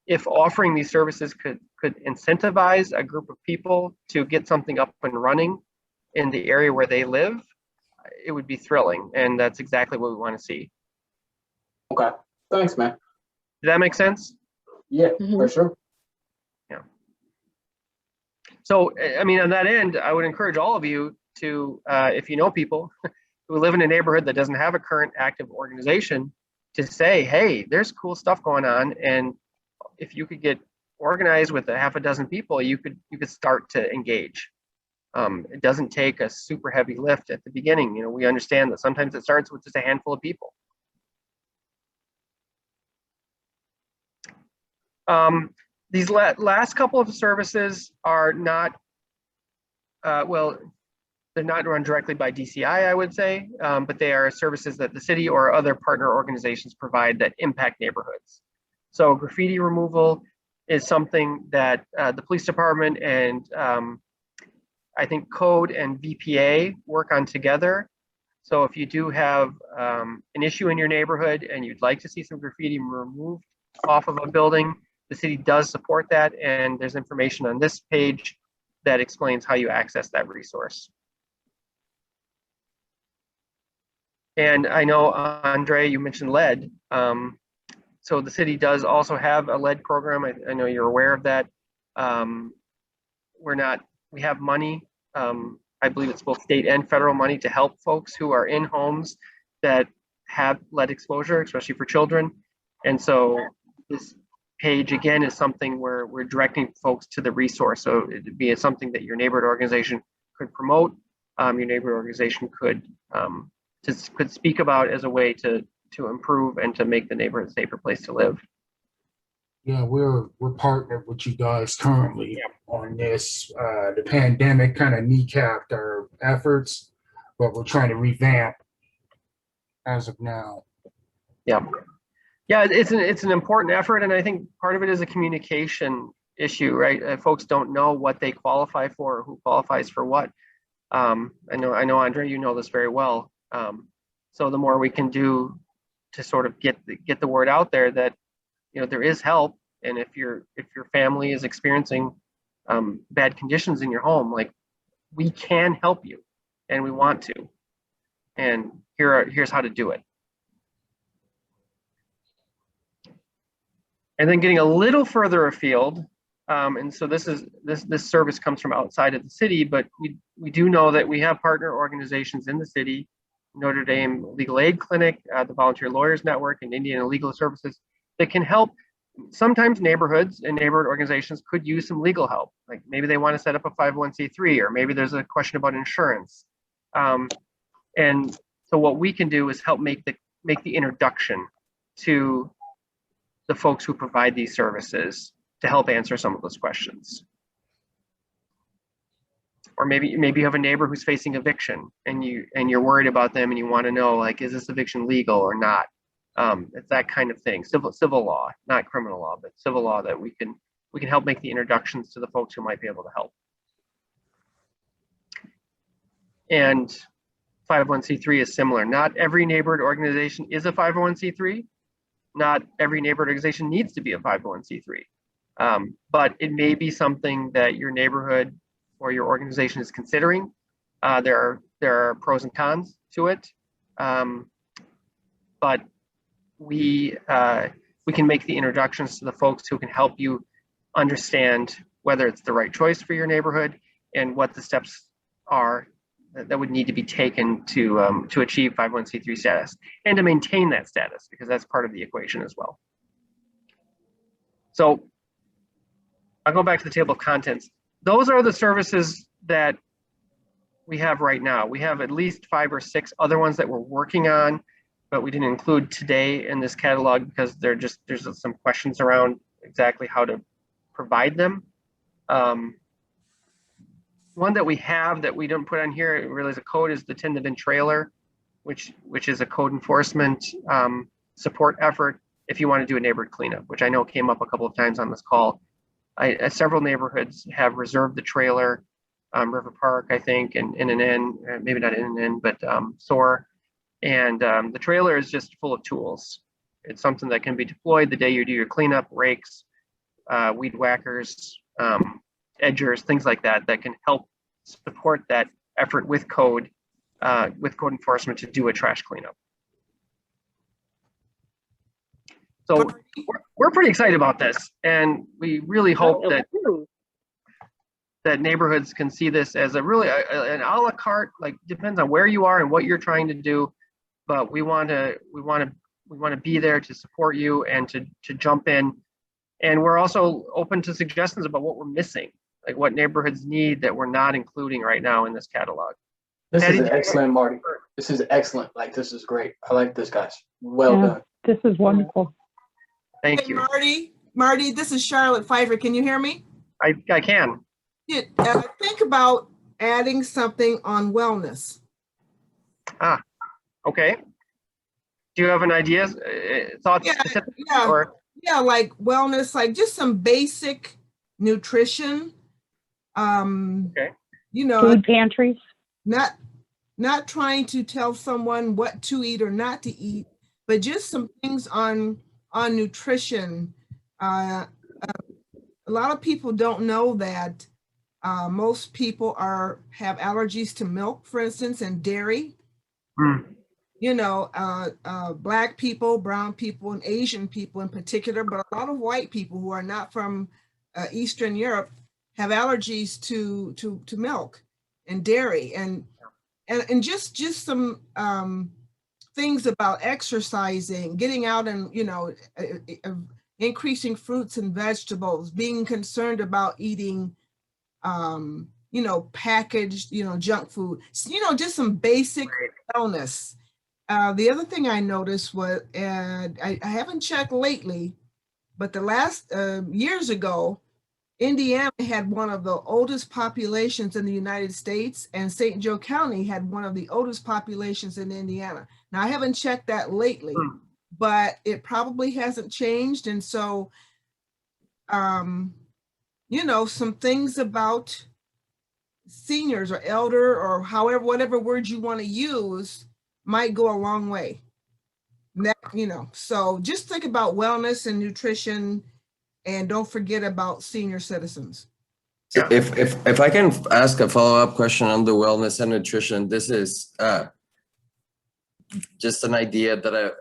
Speaker 11: if offering these services could incentivize a group of people to get something up and running in the area where they live, it would be thrilling. And that's exactly what we want to see.
Speaker 4: Okay, thanks, man.
Speaker 11: Did that make sense?
Speaker 4: Yeah, for sure.
Speaker 11: So, I mean, on that end, I would encourage all of you to, if you know people who live in a neighborhood that doesn't have a current active organization, to say, hey, there's cool stuff going on, and if you could get organized with a half a dozen people, you could start to engage. It doesn't take a super heavy lift at the beginning. You know, we understand that sometimes it starts with just a handful of people. These last couple of services are not, well, they're not run directly by DCI, I would say, but they are services that the city or other partner organizations provide that impact neighborhoods. So graffiti removal is something that the police department and I think code and VPA work on together. So if you do have an issue in your neighborhood and you'd like to see some graffiti removed off of a building, the city does support that, and there's information on this page that explains how you access that resource. And I know, Andre, you mentioned lead. So the city does also have a lead program. I know you're aware of that. We have money, I believe it's both state and federal money, to help folks who are in homes that have lead exposure, especially for children. And so this page again is something where we're directing folks to the resource. So it'd be something that your neighborhood organization could promote, your neighborhood organization could speak about as a way to improve and to make the neighborhood a safer place to live.
Speaker 10: Yeah, we're partnered with you guys currently on this. The pandemic kind of kneecapped our efforts, but we're trying to revamp as of now.
Speaker 11: Yeah. Yeah, it's an important effort, and I think part of it is a communication issue, right? Folks don't know what they qualify for, or who qualifies for what. I know, Andre, you know this very well. So the more we can do to sort of get the word out there that, you know, there is help, and if your family is experiencing bad conditions in your home, like, we can help you, and we want to, and here's how to do it. And then getting a little further afield, and so this service comes from outside of the city, but we do know that we have partner organizations in the city: Notre Dame Legal Aid Clinic, the Volunteer Lawyers Network, and Indiana Legal Services, that can help. Sometimes neighborhoods and neighborhood organizations could use some legal help. Like maybe they want to set up a 501c3, or maybe there's a question about insurance. And so what we can do is help make the introduction to the folks who provide these services to help answer some of those questions. Or maybe you have a neighbor who's facing eviction, and you're worried about them, and you want to know, like, is this eviction legal or not? It's that kind of thing. Civil law, not criminal law, but civil law, that we can help make the introductions to the folks who might be able to help. And 501c3 is similar. Not every neighborhood organization is a 501c3. Not every neighborhood organization needs to be a 501c3. But it may be something that your neighborhood or your organization is considering. There are pros and cons to it, but we can make the introductions to the folks who can help you understand whether it's the right choice for your neighborhood and what the steps are that would need to be taken to achieve 501c3 status and to maintain that status, because that's part of the equation as well. So I'll go back to the table of contents. Those are the services that we have right now. We have at least 5 or 6 other ones that we're working on, but we didn't include today in this catalog because there's some questions around exactly how to provide them. One that we have that we don't put on here really as a code is the 10 to VIN trailer, which is a code enforcement support effort if you want to do a neighborhood cleanup, which I know came up a couple of times on this call. Several neighborhoods have reserved the trailer, River Park, I think, and NNN, maybe not NNN, but SOAR. And the trailer is just full of tools. It's something that can be deployed the day you do your cleanup: rakes, weed whackers, edgers, things like that, that can help support that effort with code enforcement to do a trash cleanup. So we're pretty excited about this, and we really hope that that neighborhoods can see this as a really an a la carte, like depends on where you are and what you're trying to do, but we want to be there to support you and to jump in. And we're also open to suggestions about what we're missing, like what neighborhoods need that we're not including right now in this catalog.
Speaker 4: This
Speaker 11: Patty,
Speaker 4: is excellent, Marty. This is excellent. Like, this is great. I like this, guys. Well
Speaker 15: Yeah,
Speaker 4: done.
Speaker 15: this is wonderful.
Speaker 11: Thank
Speaker 17: Hey,
Speaker 11: you.
Speaker 17: Marty, this is Charlotte Pfeiffer. Can you hear me?
Speaker 11: I can.
Speaker 17: Think about adding something on wellness.
Speaker 11: Okay. Do you have an idea, thoughts specific?
Speaker 17: Yeah, like wellness, like just some basic nutrition.
Speaker 11: Okay.
Speaker 17: You know,
Speaker 15: Food pantries.
Speaker 17: Not trying to tell someone what to eat or not to eat, but just some things on nutrition. A lot of people don't know that most people have allergies to milk, for instance, and dairy. You know, Black people, brown people, and Asian people in particular, but a lot of white people who are not from Eastern Europe have allergies to milk and dairy, and just some things about exercising, getting out and, you know, increasing fruits and vegetables, being concerned about eating, you know, packaged, you know, junk food, you know, just some basic wellness. The other thing I noticed was, and I haven't checked lately, but the last years ago, Indiana had one of the oldest populations in the United States, and St. Joe County had one of the oldest populations in Indiana. Now, I haven't checked that lately, but it probably hasn't changed. And so, you know, some things about seniors or elder or however, whatever word you want to use might go a long way. That, you know, so just think about wellness and nutrition, and don't forget about senior citizens.
Speaker 3: If I can ask a follow-up question on the wellness and nutrition, this is just an idea that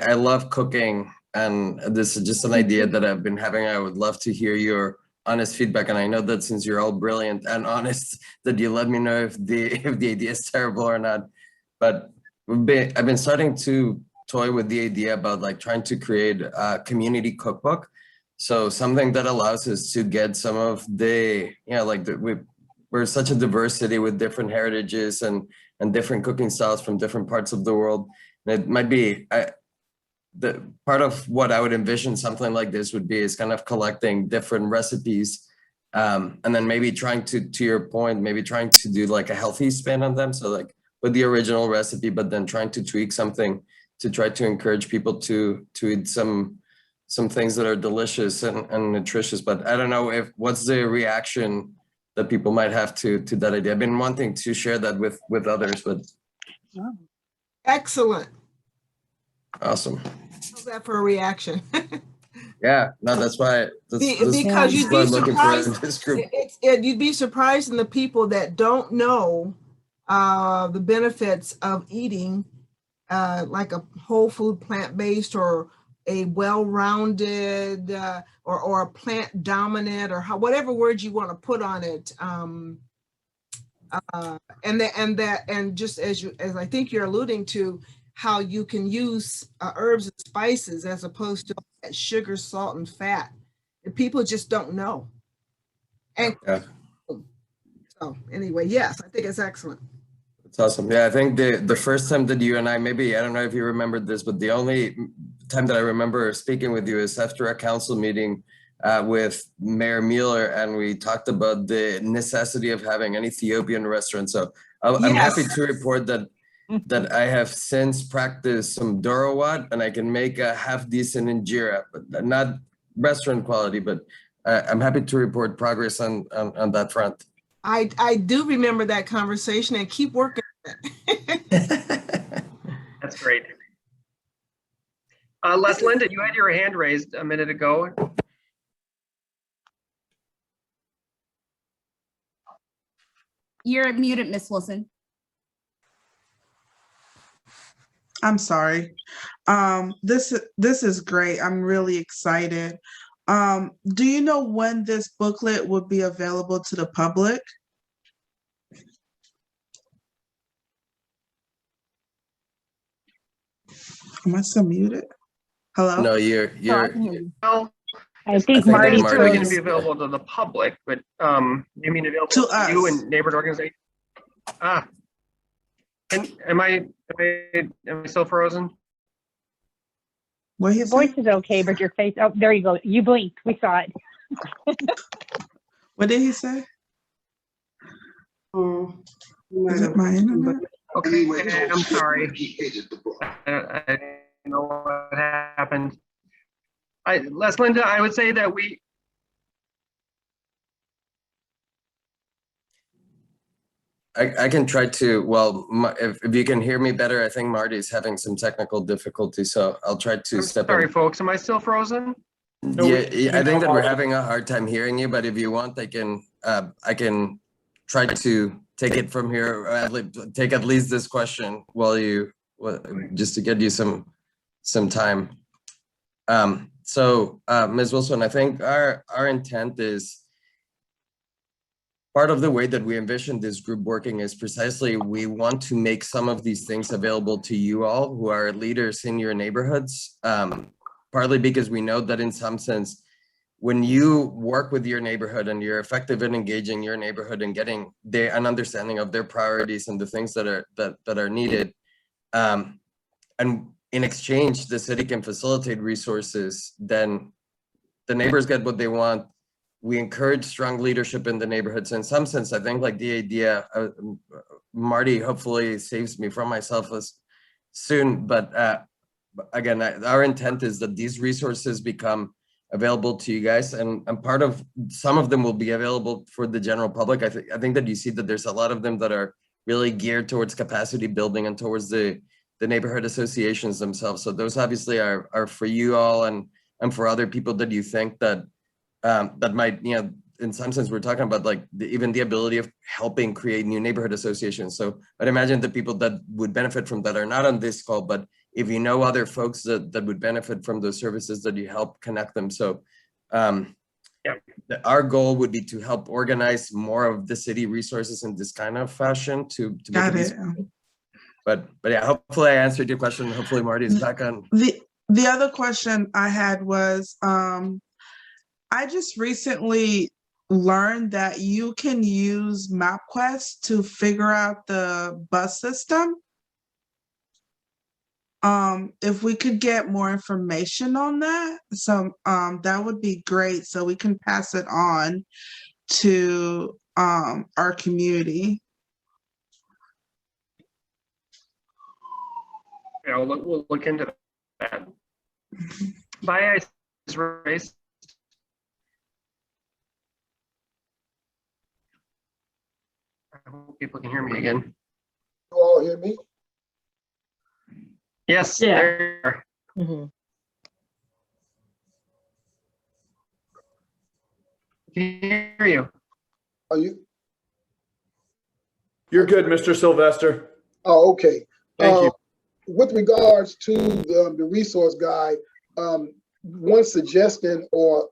Speaker 3: I love cooking, and this is just an idea that I've been having. I would love to hear your honest feedback, and I know that since you're all brilliant and honest, that you let me know if the idea is terrible or not. But I've been starting to toy with the idea about like trying to create a community cookbook. So something that allows us to get some of the, you know, like we're such a diversity with different heritages and different cooking styles from different parts of the world. And it might be, the part of what I would envision something like this would be is kind of collecting different recipes, and then maybe trying to your point, maybe trying to do like a healthy spin on them. So like with the original recipe, but then trying to tweak something to try to encourage people to eat some things that are delicious and nutritious. But I don't know what's the reaction that people might have to that idea. I've been wanting to share that with others, but.
Speaker 17: Excellent.
Speaker 3: Awesome.
Speaker 17: How's that for a reaction?
Speaker 3: Yeah, no, that's why.
Speaker 17: Because you'd be surprised. You'd be surprised in the people that don't know the benefits of eating like a whole food plant-based or a well-rounded or a plant dominant or whatever word you want to put on it. And just as I think you're alluding to, how you can use herbs and spices as opposed to sugar, salt, and fat. And people just don't know. And so anyway, yes, I think it's excellent.
Speaker 3: It's awesome. Yeah, I think the first time that you and I, maybe, I don't know if you remember this, but the only time that I remember speaking with you is after a council meeting with Mayor Mueller, and we talked about the necessity of having an Ethiopian restaurant. So I'm happy to report that I have since practiced some Dorowat, and I can make a half decent injera, but not restaurant quality, but I'm happy to report progress on that front.
Speaker 17: I do remember that conversation, and keep working on it.
Speaker 11: That's great. Les Linda, you had your hand raised a minute ago.
Speaker 5: You're muted, Miss Wilson.
Speaker 13: I'm sorry. This is great. I'm really excited. Do you know when this booklet would be available to the public? Am I still muted? Hello?
Speaker 3: No, you're
Speaker 11: Well,
Speaker 15: I
Speaker 3: I
Speaker 15: think
Speaker 3: think
Speaker 15: Marty's
Speaker 11: necessarily going to
Speaker 15: frozen.
Speaker 11: be available to the public, but you mean available
Speaker 13: To
Speaker 11: to you
Speaker 13: us.
Speaker 11: and neighborhood organizations? Ah, and am I still frozen?
Speaker 13: What he
Speaker 15: Your voice
Speaker 13: say?
Speaker 15: is okay, but your face, oh, there you go. You blinked. We saw it.
Speaker 13: What did he say?
Speaker 1: Oh, you might
Speaker 13: Is it
Speaker 1: have-
Speaker 13: my internet?
Speaker 11: Okay, I'm sorry. I don't know what happened. Les Linda, I would say that
Speaker 3: I can try to, well, if you can hear me better, I think Marty's having some technical difficulties, so I'll try to
Speaker 11: I'm
Speaker 3: step
Speaker 11: sorry,
Speaker 3: in.
Speaker 11: folks. Am I still frozen? No,
Speaker 3: Yeah, I think that we're having a hard time hearing you, but if you want, I can try to take it from here, or take at least this question while just to get you some time. So Ms. Wilson, I think our intent is, part of the way that we envision this group working is precisely we want to make some of these things available to you all who are leaders in your neighborhoods, partly because we know that in some sense, when you work with your neighborhood and you're effective in engaging your neighborhood and getting an understanding of their priorities and the things that are needed, and in exchange, the city can facilitate resources, then the neighbors get what they want. We encourage strong leadership in the neighborhoods. In some sense, I think like the idea, Marty hopefully saves me from myself soon, but again, our intent is that these resources become available to you guys, and part of some of them will be available for the general public. I think that you see that there's a lot of them that are really geared towards capacity building and towards the neighborhood associations themselves. So those obviously are for you all and for other people that you think that that might, in some sense, we're talking about like even the ability of helping create new neighborhood associations. So I'd imagine the people that would benefit from that are not on this call, but if you know other folks that would benefit from those services, that you help connect them. So our goal would be to help organize more of the city resources in this kind of fashion to make it easier. But yeah, hopefully I answered your question. Hopefully Marty's back on.
Speaker 13: The other question I had was, I just recently learned that you can use MapQuest to figure out the bus system. If we could get more information on that, so that would be great, so we can pass it on to our community.
Speaker 11: Yeah, we'll look into that. By race. I hope people can hear me again.
Speaker 7: You all hear me?
Speaker 11: Yes.
Speaker 2: Yeah.
Speaker 11: There. Can hear you.
Speaker 7: Are you?
Speaker 6: You're good, Mr. Sylvester.
Speaker 7: Oh, okay.
Speaker 6: Thank you.
Speaker 7: With regards to the resource guide, one suggestion or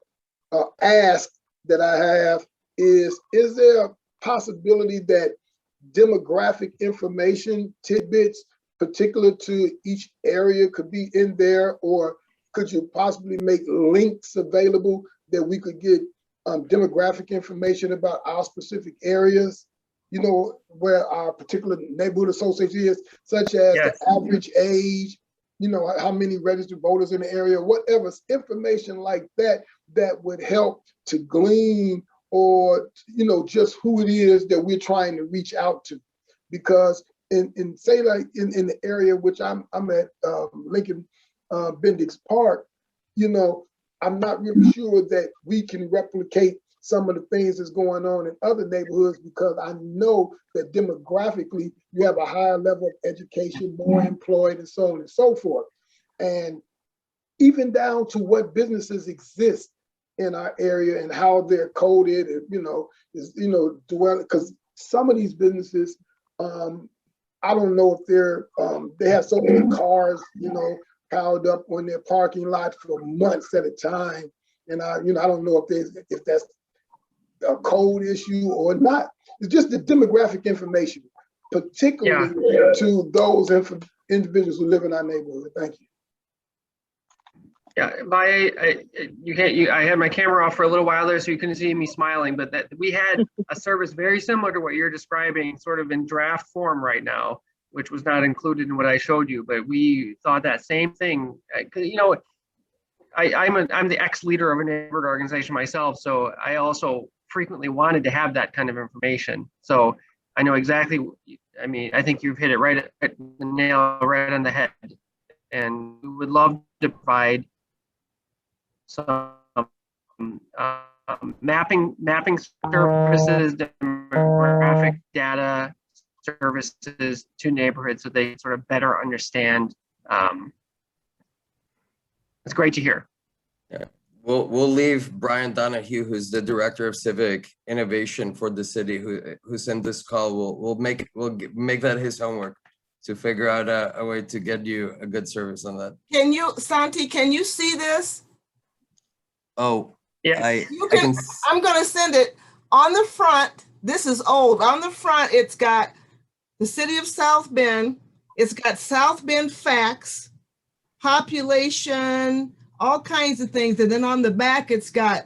Speaker 7: ask that I have is there a possibility that demographic information tidbits particular to each area could be in there, or could you possibly make links available that we could get demographic information about our specific areas, where our particular neighborhood association is, such as the average age, how many registered voters in the area, whatever information like that would help to glean, or just who it is that we're trying to reach out to. Because in say like in the area which I'm at, Lincoln Bendix Park, I'm not really sure that we can replicate some of the things that's going on in other neighborhoods, because I know that demographically you have a higher level of education, more employed, and so on and so forth. And even down to what businesses exist in our area and how they're coded, and because some of these businesses, I don't know if they have so many cars, piled up on their parking lot for months at a time, And I don't know if that's a code issue or not. It's just the demographic information, particularly to those individuals who live in our neighborhood. Thank you.
Speaker 11: Yeah, I had my camera off for a little while there, so you couldn't see me smiling, but that we had a service very similar to what you're describing, sort of in draft form right now, which was not included in what I showed you, but we thought that same thing. You know, I'm the ex-leader of a neighborhood organization myself, so I also frequently wanted to have that kind of information. So I know exactly, I mean, I think you've hit it right at the nail right on the head. And we would love to provide some mapping services, demographic data services to neighborhoods so they sort of better understand. It's great to hear.
Speaker 3: Yeah, we'll leave Brian Donahue, who's the director of civic innovation for the city, who's in this call. We'll make that his homework to figure out a way to get you a good service on that.
Speaker 17: Can you, Santi, can you see this?
Speaker 3: Oh,
Speaker 11: yeah.
Speaker 17: I'm gonna send it on the front. This is old. On the front, it's got the city of South Bend. It's got South Bend facts, population, all kinds of things. And then on the back, it's got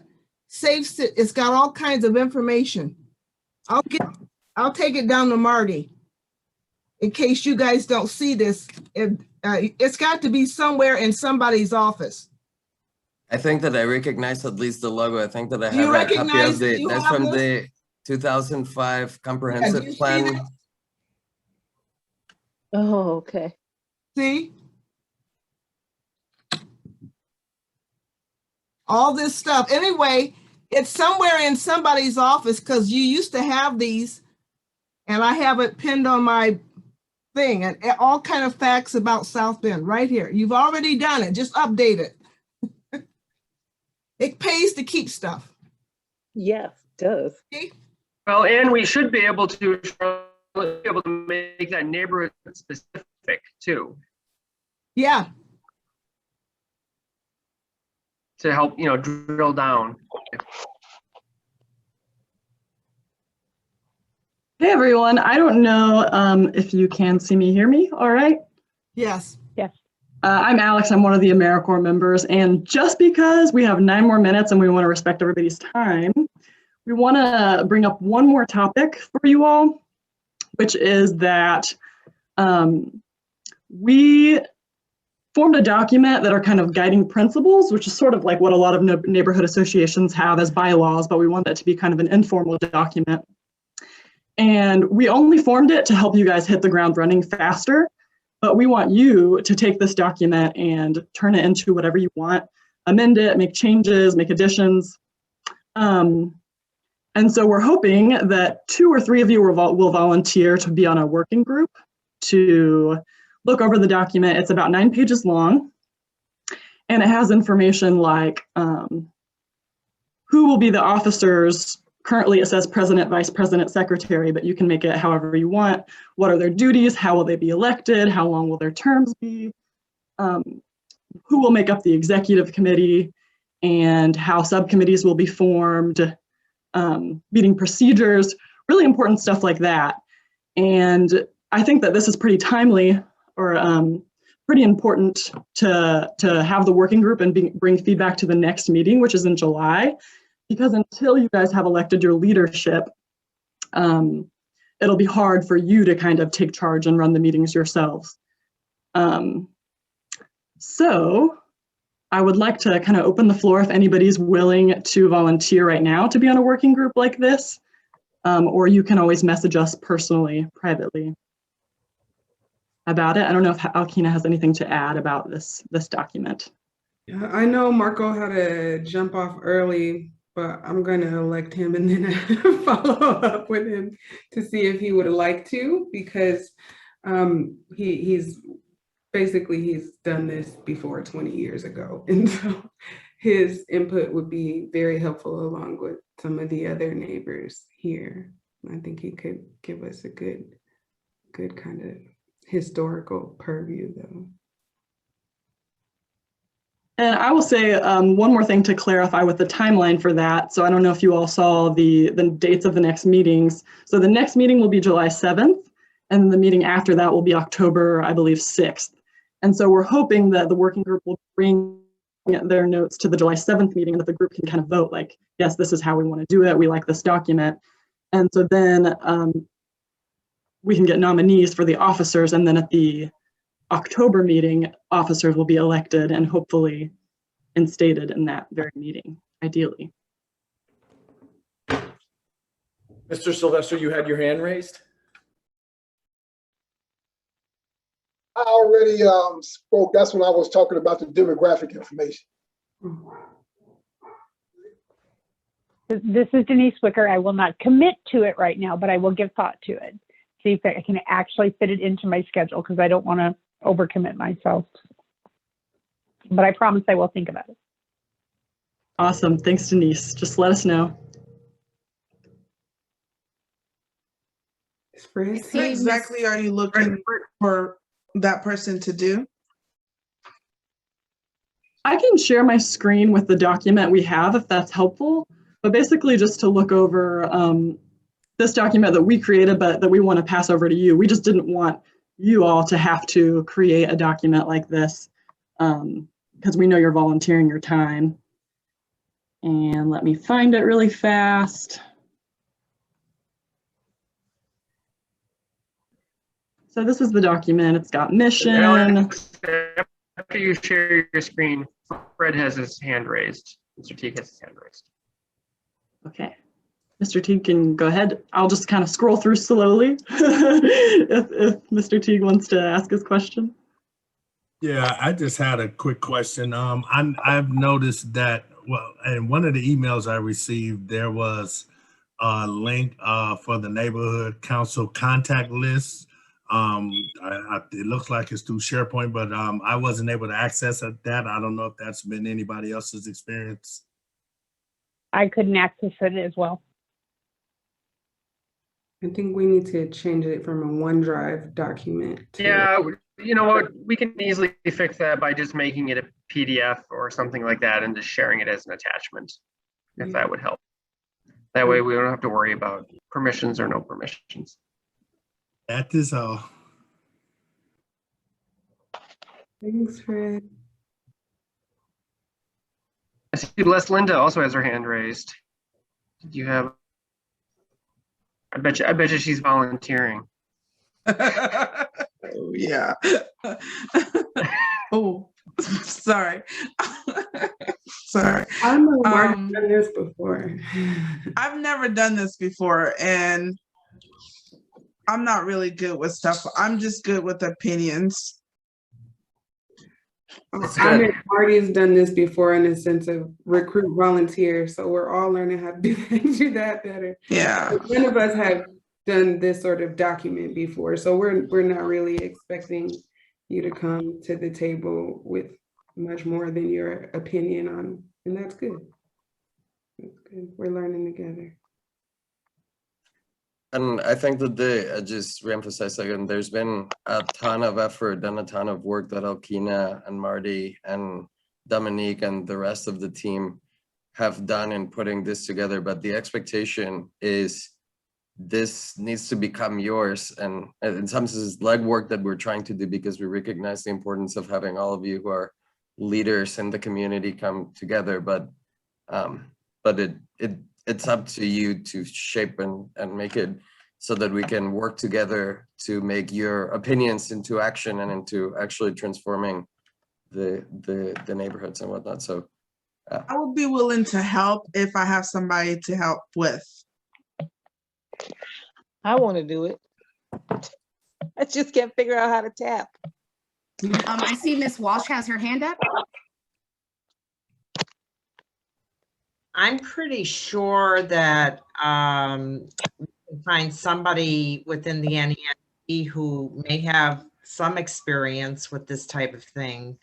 Speaker 17: it's got all kinds of information. I'll take it down to Marty in case you guys don't see this. It's got to be somewhere in somebody's office.
Speaker 3: I think that I recognize at least the logo. I think that I
Speaker 17: Do you
Speaker 3: have a copy
Speaker 17: recognize-
Speaker 3: of
Speaker 17: do
Speaker 3: the,
Speaker 17: you
Speaker 3: that's
Speaker 17: have
Speaker 3: from
Speaker 17: this?
Speaker 3: the 2005 comprehensive
Speaker 17: you see
Speaker 3: plan.
Speaker 17: that?
Speaker 2: Oh, okay.
Speaker 17: See? All this stuff. Anyway, it's somewhere in somebody's office because you used to have these, and I have it pinned on my thing, and all kind of facts about South Bend right here. You've already done it. Just update it. It pays to keep stuff.
Speaker 2: Yes, it does.
Speaker 17: See?
Speaker 11: Well, and we should be able to make that neighborhood specific too.
Speaker 17: Yeah.
Speaker 11: To help, you know, drill down.
Speaker 12: Hey everyone, I don't know if you can see me, hear me, all right?
Speaker 17: Yes.
Speaker 15: Yes.
Speaker 12: I'm Alex, I'm one of the AmeriCorps members, and just because we have 9 more minutes and we want to respect everybody's time, we want to bring up one more topic for you all, which is that we formed a document that are kind of guiding principles, which is sort of like what a lot of neighborhood associations have as bylaws, but we want that to be kind of an informal document. And we only formed it to help you guys hit the ground running faster, but we want you to take this document and turn it into whatever you want, amend it, make changes, make additions. And so we're hoping that 2 or 3 of you will volunteer to be on a working group to look over the document. It's about 9 pages long, and it has information like who will be the officers. Currently it says president, vice president, secretary, but you can make it however you want. What are their duties? How will they be elected? How long will their terms be? Who will make up the executive committee, and how subcommittees will be formed, meeting procedures, really important stuff like that. And I think that this is pretty timely, or pretty important to have the working group and bring feedback to the next meeting, which is in July. Because until you guys have elected your leadership, it'll be hard for you to kind of take charge and run the meetings yourselves. So I would like to kind of open the floor if anybody's willing to volunteer right now to be on a working group like this, or you can always message us personally, privately about it. I don't know if Alkina has anything to add about this document.
Speaker 1: Yeah, I know Marco had to jump off early, but I'm going to elect him and then follow up with him to see if he would like to, because he's done this before 20 years ago. And so his input would be very helpful along with some of the other neighbors here. I think he could give us a good kind of historical purview though.
Speaker 12: And I will say one more thing to clarify with the timeline for that. So I don't know if you all saw the dates of the next meetings. So the next meeting will be July 7th, and the meeting after that will be October, I believe, 6th. And so we're hoping that the working group will bring their notes to the July 7th meeting, and that the group can kind of vote like, yes, this is how we want to do it. We like this document. And so then we can get nominees for the officers, and then at the October meeting, officers will be elected and hopefully instated in that very meeting, ideally.
Speaker 6: Mr. Sylvester, you had your hand raised?
Speaker 7: I already spoke. That's when I was talking about the demographic information.
Speaker 15: This is Denise Wicker. I will not commit to it right now, but I will give thought to it. See if I can actually fit it into my schedule, because I don't want to overcommit myself. But I promise I will think about it.
Speaker 12: Awesome. Thanks, Denise. Just let us know.
Speaker 13: What exactly are you looking for that person to do?
Speaker 12: I can share my screen with the document we have if that's helpful, but basically just to look over this document that we created, but that we want to pass over to you. We just didn't want you all to have to create a document like this because we know you're volunteering your time. And let me find it really fast. So this is the document. It's got mission.
Speaker 11: After you share your screen, Fred has his hand raised. Mr. Teague has his hand raised.
Speaker 12: Okay. Mr. Teague can go ahead. I'll just kind of scroll through slowly if Mr. Teague wants to ask his question.
Speaker 16: Yeah, I just had a quick question. I've noticed that, well, in one of the emails I received, there was a link for the neighborhood council contact list. It looks like it's through SharePoint, but I wasn't able to access that. I don't know if that's been anybody else's experience.
Speaker 15: I couldn't access it as well.
Speaker 1: I think we need to change it from a OneDrive document to...
Speaker 11: Yeah, you know what? We can easily fix that by just making it a PDF or something like that and just sharing it as an attachment, if that would help. That way we don't have to worry about permissions or no permissions.
Speaker 16: That is all.
Speaker 1: Thanks, Fred.
Speaker 11: I see Les Linda also has her hand raised. Did you have? I bet you she's volunteering.
Speaker 13: Oh, yeah. Oh, sorry. Sorry.
Speaker 1: I know Mark's done this before.
Speaker 13: I've never done this before, and I'm not really good with stuff. I'm just good with opinions.
Speaker 1: I mean, Marty's done this before in the sense of recruit volunteers, so we're all learning how to do that better.
Speaker 13: Yeah.
Speaker 1: None of us have done this sort of document before, so we're not really expecting you to come to the table with much more than your opinion on, and that's good. That's good. We're learning together.
Speaker 3: And I think that just reemphasize again, there's been a ton of effort and a ton of work that Alkina and Marty and Dominique and the rest of the team have done in putting this together. But the expectation is this needs to become yours. And in some senses, legwork that we're trying to do because we recognize the importance of having all of you who are leaders in the community come together. But it's up to you to shape and make it so that we can work together to make your opinions into action and into actually transforming the neighborhoods and whatnot. So
Speaker 13: I would be willing to help if I have somebody to help with.
Speaker 2: I want to do it. I just can't figure out how to tap.
Speaker 5: I see Miss Walsh has her hand up.
Speaker 18: I'm pretty sure that we can find somebody within the NESD who may have some experience with this type of thing,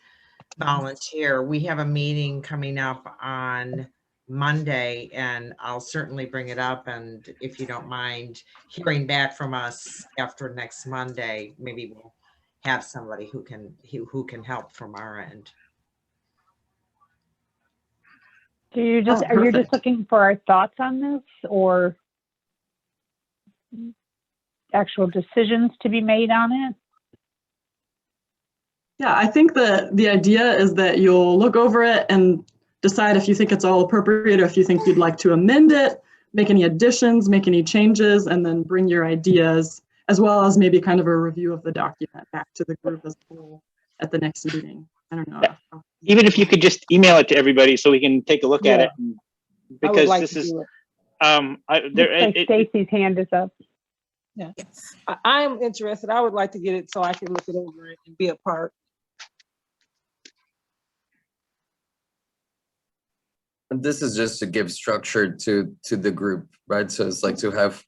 Speaker 18: volunteer. We have a meeting coming up on Monday, and I'll certainly bring it up. And if you don't mind hearing back from us after next Monday, maybe we'll have somebody who can help from our end.
Speaker 15: Do you just, are you just looking for our thoughts on this or actual decisions to be made on it?
Speaker 12: Yeah, I think that the idea is that you'll look over it and decide if you think it's all appropriate or if you think you'd like to amend it, make any additions, make any changes, and then bring your ideas, as well as maybe kind of a review of the document back to the group as a whole at the next meeting. I don't know.
Speaker 9: Even if you could just email it to everybody so we can take a look at it. Because
Speaker 19: like
Speaker 9: this
Speaker 19: to
Speaker 9: is,
Speaker 19: do it.
Speaker 15: Looks like Stacy's hand is up.
Speaker 19: Yeah, I'm interested. I would like to get it so I can look it over and be a part.
Speaker 3: And this is just to give structure to the group, right? So it's like to have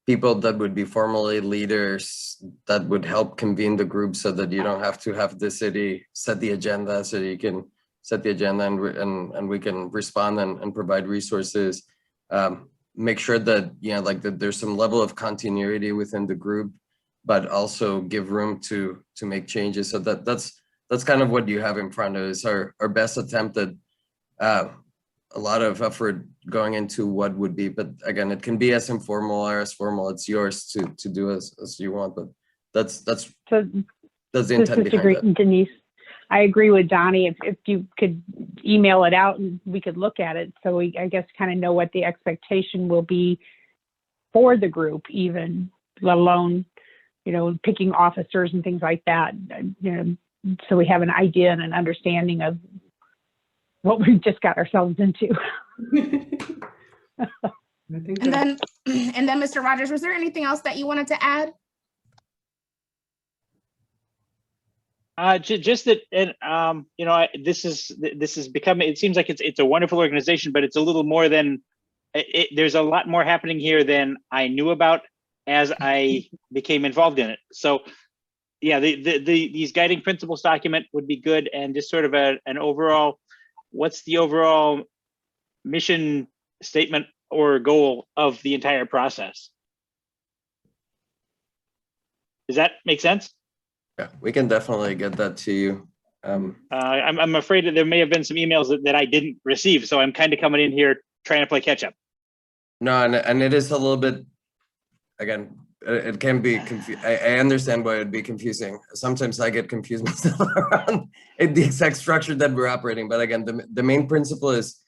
Speaker 3: people that would be formally leaders that would help convene the group so that you don't have to have the city set the agenda, so you can set the agenda and we can respond and provide resources. Make sure that, you know, like that there's some level of continuity within the group, but also give room to make changes. So that's kind of what you have in front of us. Our best attempt at a lot of effort going into what would be, but again, it can be as informal or as formal. It's yours to do as you want, but that's the intent behind it.
Speaker 15: Denise, I agree with Donnie. If you could email it out and we could look at it, so we, I guess, kind of know what the expectation will be for the group, even, let alone, you know, picking officers and things like that. You know, so we have an idea and an understanding of what we just got ourselves into.
Speaker 5: And then, Mr. Rogers, was there anything else that you wanted to add?
Speaker 9: Just that, and you know, this is becoming. It seems like it's a wonderful organization, but it's a little more than. There's a lot more happening here than I knew about as I became involved in it. So, yeah, these guiding principles document would be good, and just sort of an overall. What's the overall mission statement or goal of the entire process? Does that make sense?
Speaker 3: Yeah, we can definitely get that to you.
Speaker 9: I'm afraid that there may have been some emails that I didn't receive, so I'm kind of coming in here trying to play catch up.
Speaker 3: No, and it is a little bit, again, it can be confusing. I understand why it'd be confusing. Sometimes I get confused myself around the exact structure that we're operating. But again, the main principle is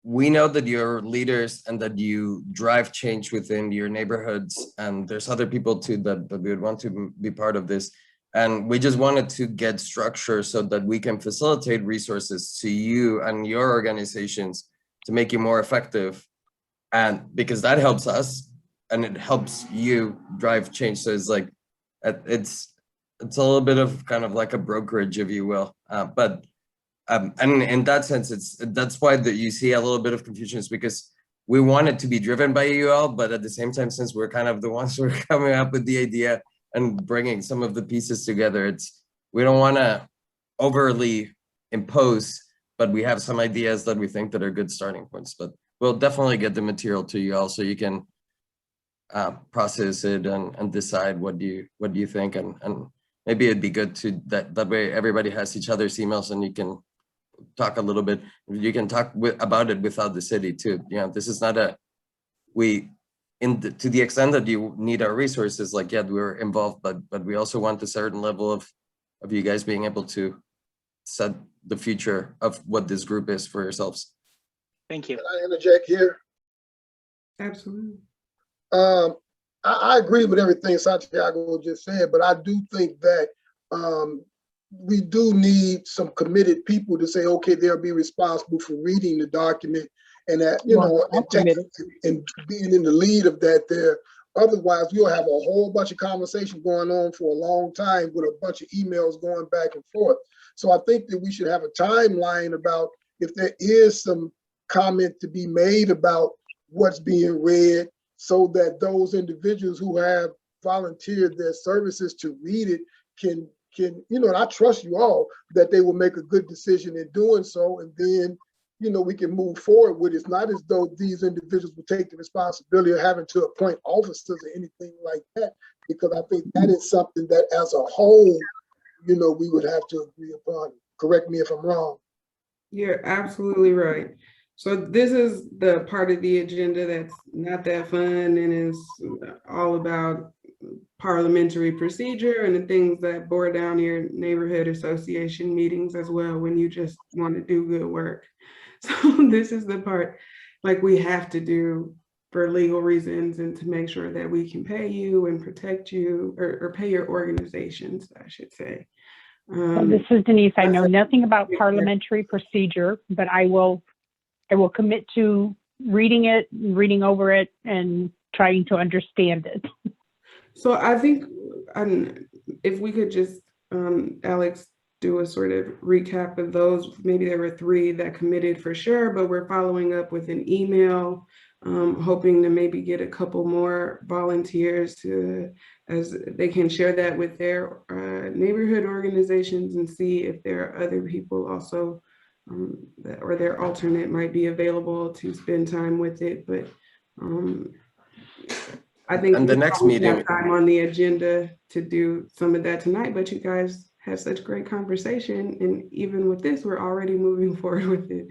Speaker 3: we know that you're leaders and that you drive change within your neighborhoods. And there's other people too that we would want to be part of this. And we just wanted to get structure so that we can facilitate resources to you and your organizations to make you more effective. And because that helps us and it helps you drive change. So it's like, it's a little bit of kind of like a brokerage, if you will. And in that sense, that's why you see a little bit of confusion, is because we want it to be driven by you all, but at the same time, since we're kind of the ones who are coming up with the idea and bringing some of the pieces together, we don't want to overly impose, but we have some ideas that we think that are good starting points. But we'll definitely get the material to you all so you can process it and decide what do you think, and maybe it'd be good to that way everybody has each other's emails and you can talk a little bit. You can talk about it without the city too. You know, this is not to the extent that you need our resources, like, yeah, we're involved, but we also want a certain level of you guys being able to set the future of what this group is for yourselves.
Speaker 9: Thank you.
Speaker 7: Can I interject here?
Speaker 1: Absolutely.
Speaker 7: I agree with everything Santiago just said, but I do think that we do need some committed people to say, okay, they'll be responsible for reading the document, and that, you know, and being in the lead of that there. Otherwise, we'll have a whole bunch of conversation going on for a long time with a bunch of emails going back and forth. So I think that we should have a timeline about if there is some comment to be made about what's being read, so that those individuals who have volunteered their services to read it can, you know, and I trust you all that they will make a good decision in doing so. And then, you know, we can move forward with it. It's not as though these individuals will take the responsibility of having to appoint officers or anything like that, because I think that is something that as a whole, you know, we would have to agree upon. Correct me if I'm wrong.
Speaker 1: You're absolutely right. So this is the part of the agenda that's not that fun and is all about parliamentary procedure and the things that bore down your neighborhood association meetings as well when you just want to do good work. So this is the part like we have to do for legal reasons and to make sure that we can pay you and protect you or pay your organizations, I should say.
Speaker 15: So this is Denise. I know nothing about parliamentary procedure, but I will commit to reading it, reading over it, and trying to understand it.
Speaker 1: So I think if we could just, Alex, do a sort of recap of those. Maybe there were 3 that committed for sure, but we're following up with an email, hoping to maybe get a couple more volunteers as they can share that with their neighborhood organizations and see if there are other people also or their alternate might be available to spend time with it. But I think
Speaker 3: and the next meeting
Speaker 1: have time on the agenda to do some of that tonight, but you guys have such great conversation. And even with this, we're already moving forward with it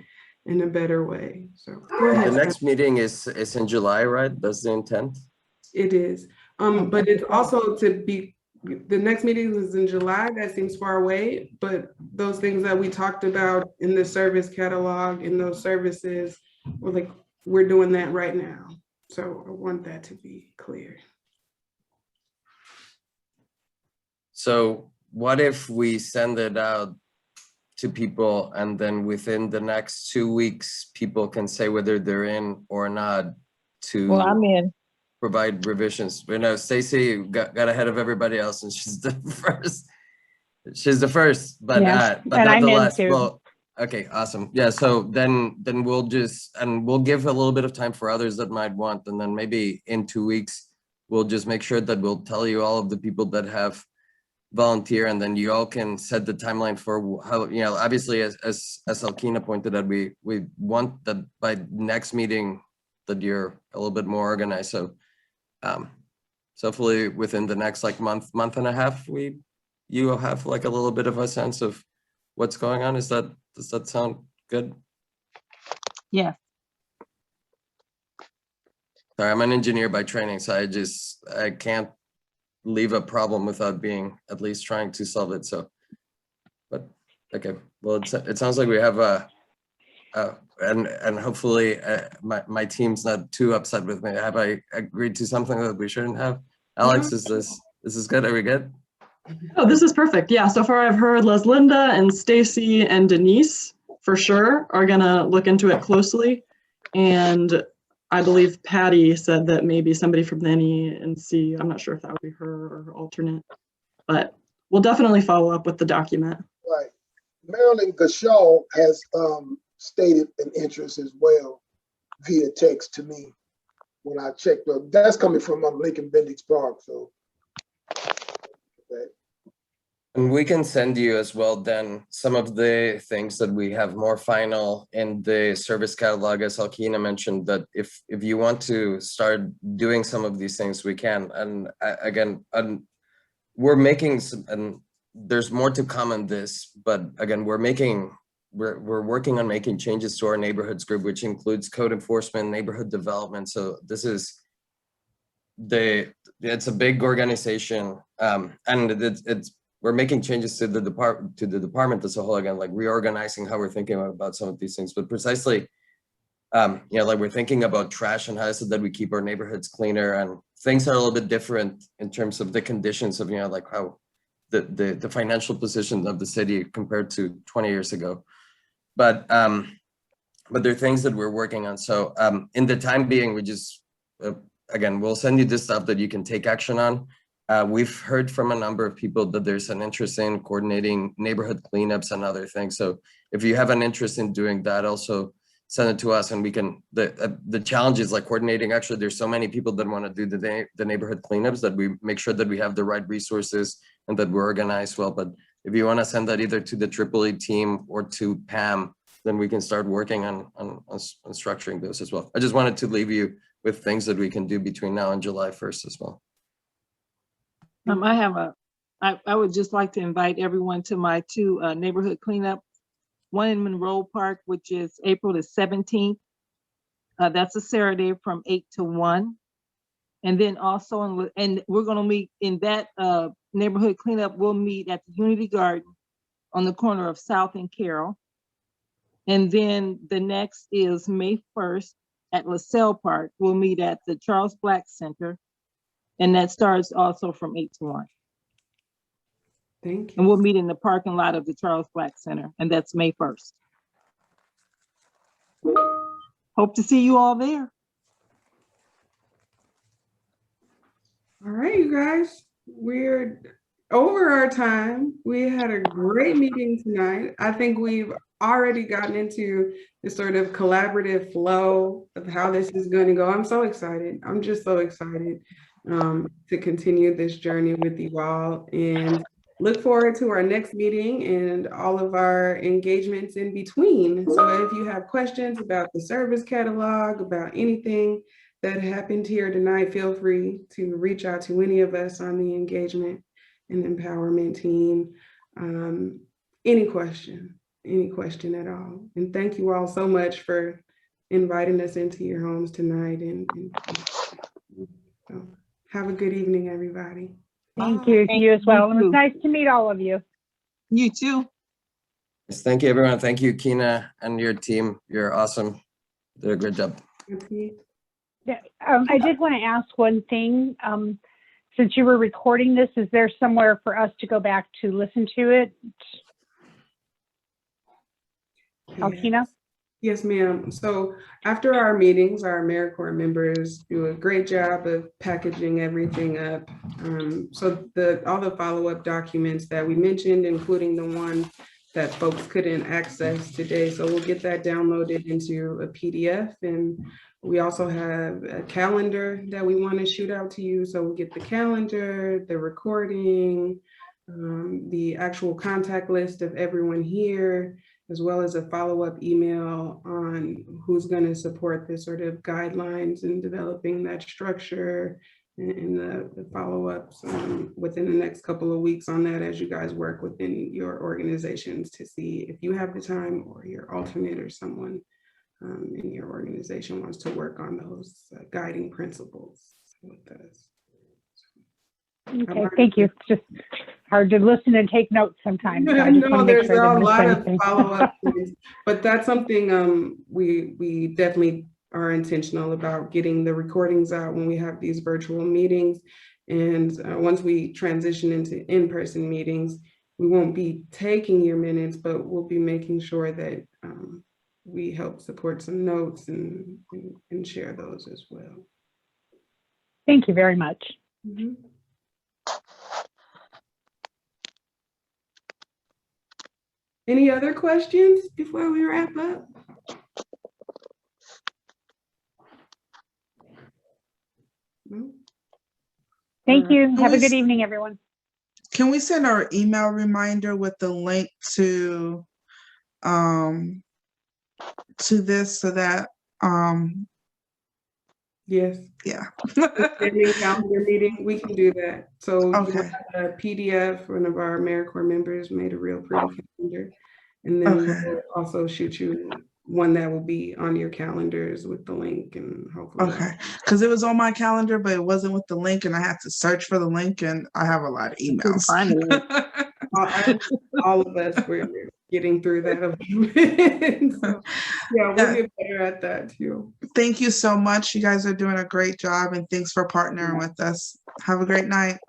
Speaker 1: in a better way. So go ahead.
Speaker 3: The next meeting is in July, right? That's the intent?
Speaker 1: It is. But it's also to be, the next meeting is in July. That seems far away, but those things that we talked about in the service catalog and those services, we're doing that right now. So I want that to be clear.
Speaker 3: So what if we send it out to people and then within the next 2 weeks, people can say whether they're in or not to
Speaker 19: Well, I'm in.
Speaker 3: provide revisions? You know, Stacy got ahead of everybody else and she's the first. She's the first, but
Speaker 15: Yes,
Speaker 3: but
Speaker 15: and
Speaker 3: not
Speaker 15: I'm
Speaker 3: the
Speaker 15: in
Speaker 3: last.
Speaker 15: too.
Speaker 3: Well, okay, awesome. Yeah, so then we'll we'll give a little bit of time for others that might want, and then maybe in 2 weeks, we'll just make sure that we'll tell you all of the people that have volunteer, and then you all can set the timeline for how, you know, obviously as Alkina pointed out, we want that by next meeting that you're a little bit more organized. So so hopefully within the next like month and a half, you will have like a little bit of a sense of what's going on. Does that sound good?
Speaker 19: Yeah.
Speaker 3: Sorry, I'm an engineer by training, so I can't leave a problem without being at least trying to solve it. So, but okay, well, it sounds like we have and hopefully my team's not too upset with me. Have I agreed to something that we shouldn't have? Alex, is this good? Are we good?
Speaker 12: Oh, this is perfect. Yeah, so far I've heard Leslinda and Stacy and Denise for sure are gonna look into it closely. And I believe Patty said that maybe somebody from the NENC, I'm not sure if that would be her or her alternate, but we'll definitely follow up with the document.
Speaker 7: Right. Marilyn Gashaw has stated an interest as well via text to me when I checked. That's coming from Lincoln Bendix Park. So. Okay.
Speaker 3: And we can send you as well then some of the things that we have more final in the service catalog, as Alkina mentioned, that if you want to start doing some of these things, we can. And again, we're making some, and there's more to come on this, but again, we're working on making changes to our neighborhoods group, which includes code enforcement, neighborhood development. So this is it's a big organization, and we're making changes to the department as a whole, again, like reorganizing how we're thinking about some of these things, but precisely, you know, like we're thinking about trash and how is it that we keep our neighborhoods cleaner, and things are a little bit different in terms of the conditions of, you know, like how the financial position of the city compared to 20 years ago. But there are things that we're working on. So in the time being, we just, again, we'll send you this stuff that you can take action on. We've heard from a number of people that there's an interest in coordinating neighborhood cleanups and other things. So if you have an interest in doing that, also send it to us and we can, the challenge is like coordinating. Actually, there's so many people that want to do the neighborhood cleanups that we make sure that we have the right resources and that we're organized well. But if you want to send that either to the EEE team or to Pam, then we can start working on structuring those as well. I just wanted to leave you with things that we can do between now and July 1st as well.
Speaker 19: I would just like to invite everyone to my 2 neighborhood cleanup one in Monroe Park, which is April the 17th. That's a Saturday from 8 to 1. And then also, and we're gonna meet in that neighborhood cleanup, we'll meet at the Unity Garden on the corner of South and Carroll. And then the next is May 1st at LaSalle Park. We'll meet at the Charles Black Center. And that starts also from 8 to 1.
Speaker 1: Thank you.
Speaker 19: And we'll meet in the parking lot of the Charles Black Center, and that's May 1st. Hope to see you all there.
Speaker 1: All right, you guys, we're over our time. We had a great meeting tonight. I think we've already gotten into the sort of collaborative flow of how this is going to go. I'm so excited. I'm just so excited to continue this journey with you all, and look forward to our next meeting and all of our engagements in between. So if you have questions about the service catalog, about anything that happened here tonight, feel free to reach out to any of us on the engagement and empowerment team. Any question at all. And thank you all so much for inviting us into your homes tonight. And so have a good evening, everybody.
Speaker 15: Thank you. You as well. It was nice to meet all of you.
Speaker 19: You too.
Speaker 3: Yes, thank you, everyone. Thank you, Kina, and your team. You're awesome. Did a great job.
Speaker 15: Yeah, I did want to ask one thing. Since you were recording this, is there somewhere for us to go back to listen to it? Alkina?
Speaker 1: Yes, ma'am. So after our meetings, our AmeriCorps members do a great job of packaging everything up. So all the follow-up documents that we mentioned, including the one that folks couldn't access today. So we'll get that downloaded into a PDF. And we also have a calendar that we want to shoot out to you. So we'll get the calendar, the recording, the actual contact list of everyone here, as well as a follow-up email on who's going to support the sort of guidelines in developing that structure, and the follow-ups within the next couple of weeks on that as you guys work within your organizations to see if you have the time or your alternate or someone in your organization wants to work on those guiding principles with us.
Speaker 15: Okay, thank you. It's just hard to listen and take notes sometimes. So I just
Speaker 1: No,
Speaker 15: want to make
Speaker 1: there's
Speaker 15: sure I
Speaker 1: a
Speaker 15: didn't miss
Speaker 1: lot of
Speaker 15: anything.
Speaker 1: follow-up things, but that's something we definitely are intentional about getting the recordings out when we have these virtual meetings. And once we transition into in-person meetings, we won't be taking your minutes, but we'll be making sure that we help support some notes and share those as well.
Speaker 15: Thank you very much.
Speaker 1: Mm-hmm. Any other questions before we wrap up? No?
Speaker 15: Thank you.
Speaker 13: Can
Speaker 15: Have a
Speaker 13: we
Speaker 15: good
Speaker 13: s-
Speaker 15: evening, everyone.
Speaker 13: Can we send our email reminder with the link to this so that
Speaker 1: Yes.
Speaker 13: Yeah.
Speaker 1: Standing calendar meeting, we can do that. So
Speaker 13: Okay.
Speaker 1: you'll have a PDF, one of our AmeriCorps members made a real pretty calendar. And then
Speaker 13: Okay.
Speaker 1: we'll also shoot you one that will be on your calendars with the link, and hopefully.
Speaker 13: Okay, because it was on my calendar, but it wasn't with the link, and I had to search for the link, and I have a lot of emails.
Speaker 1: All of us, we're getting through that a little bit. So, yeah, we'll get better at that too.
Speaker 13: Thank you so much. You guys are doing a great job, and thanks for partnering with us. Have a great night.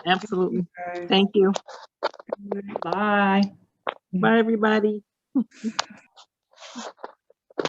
Speaker 19: Absolutely. Thank you. Bye. Bye, everybody.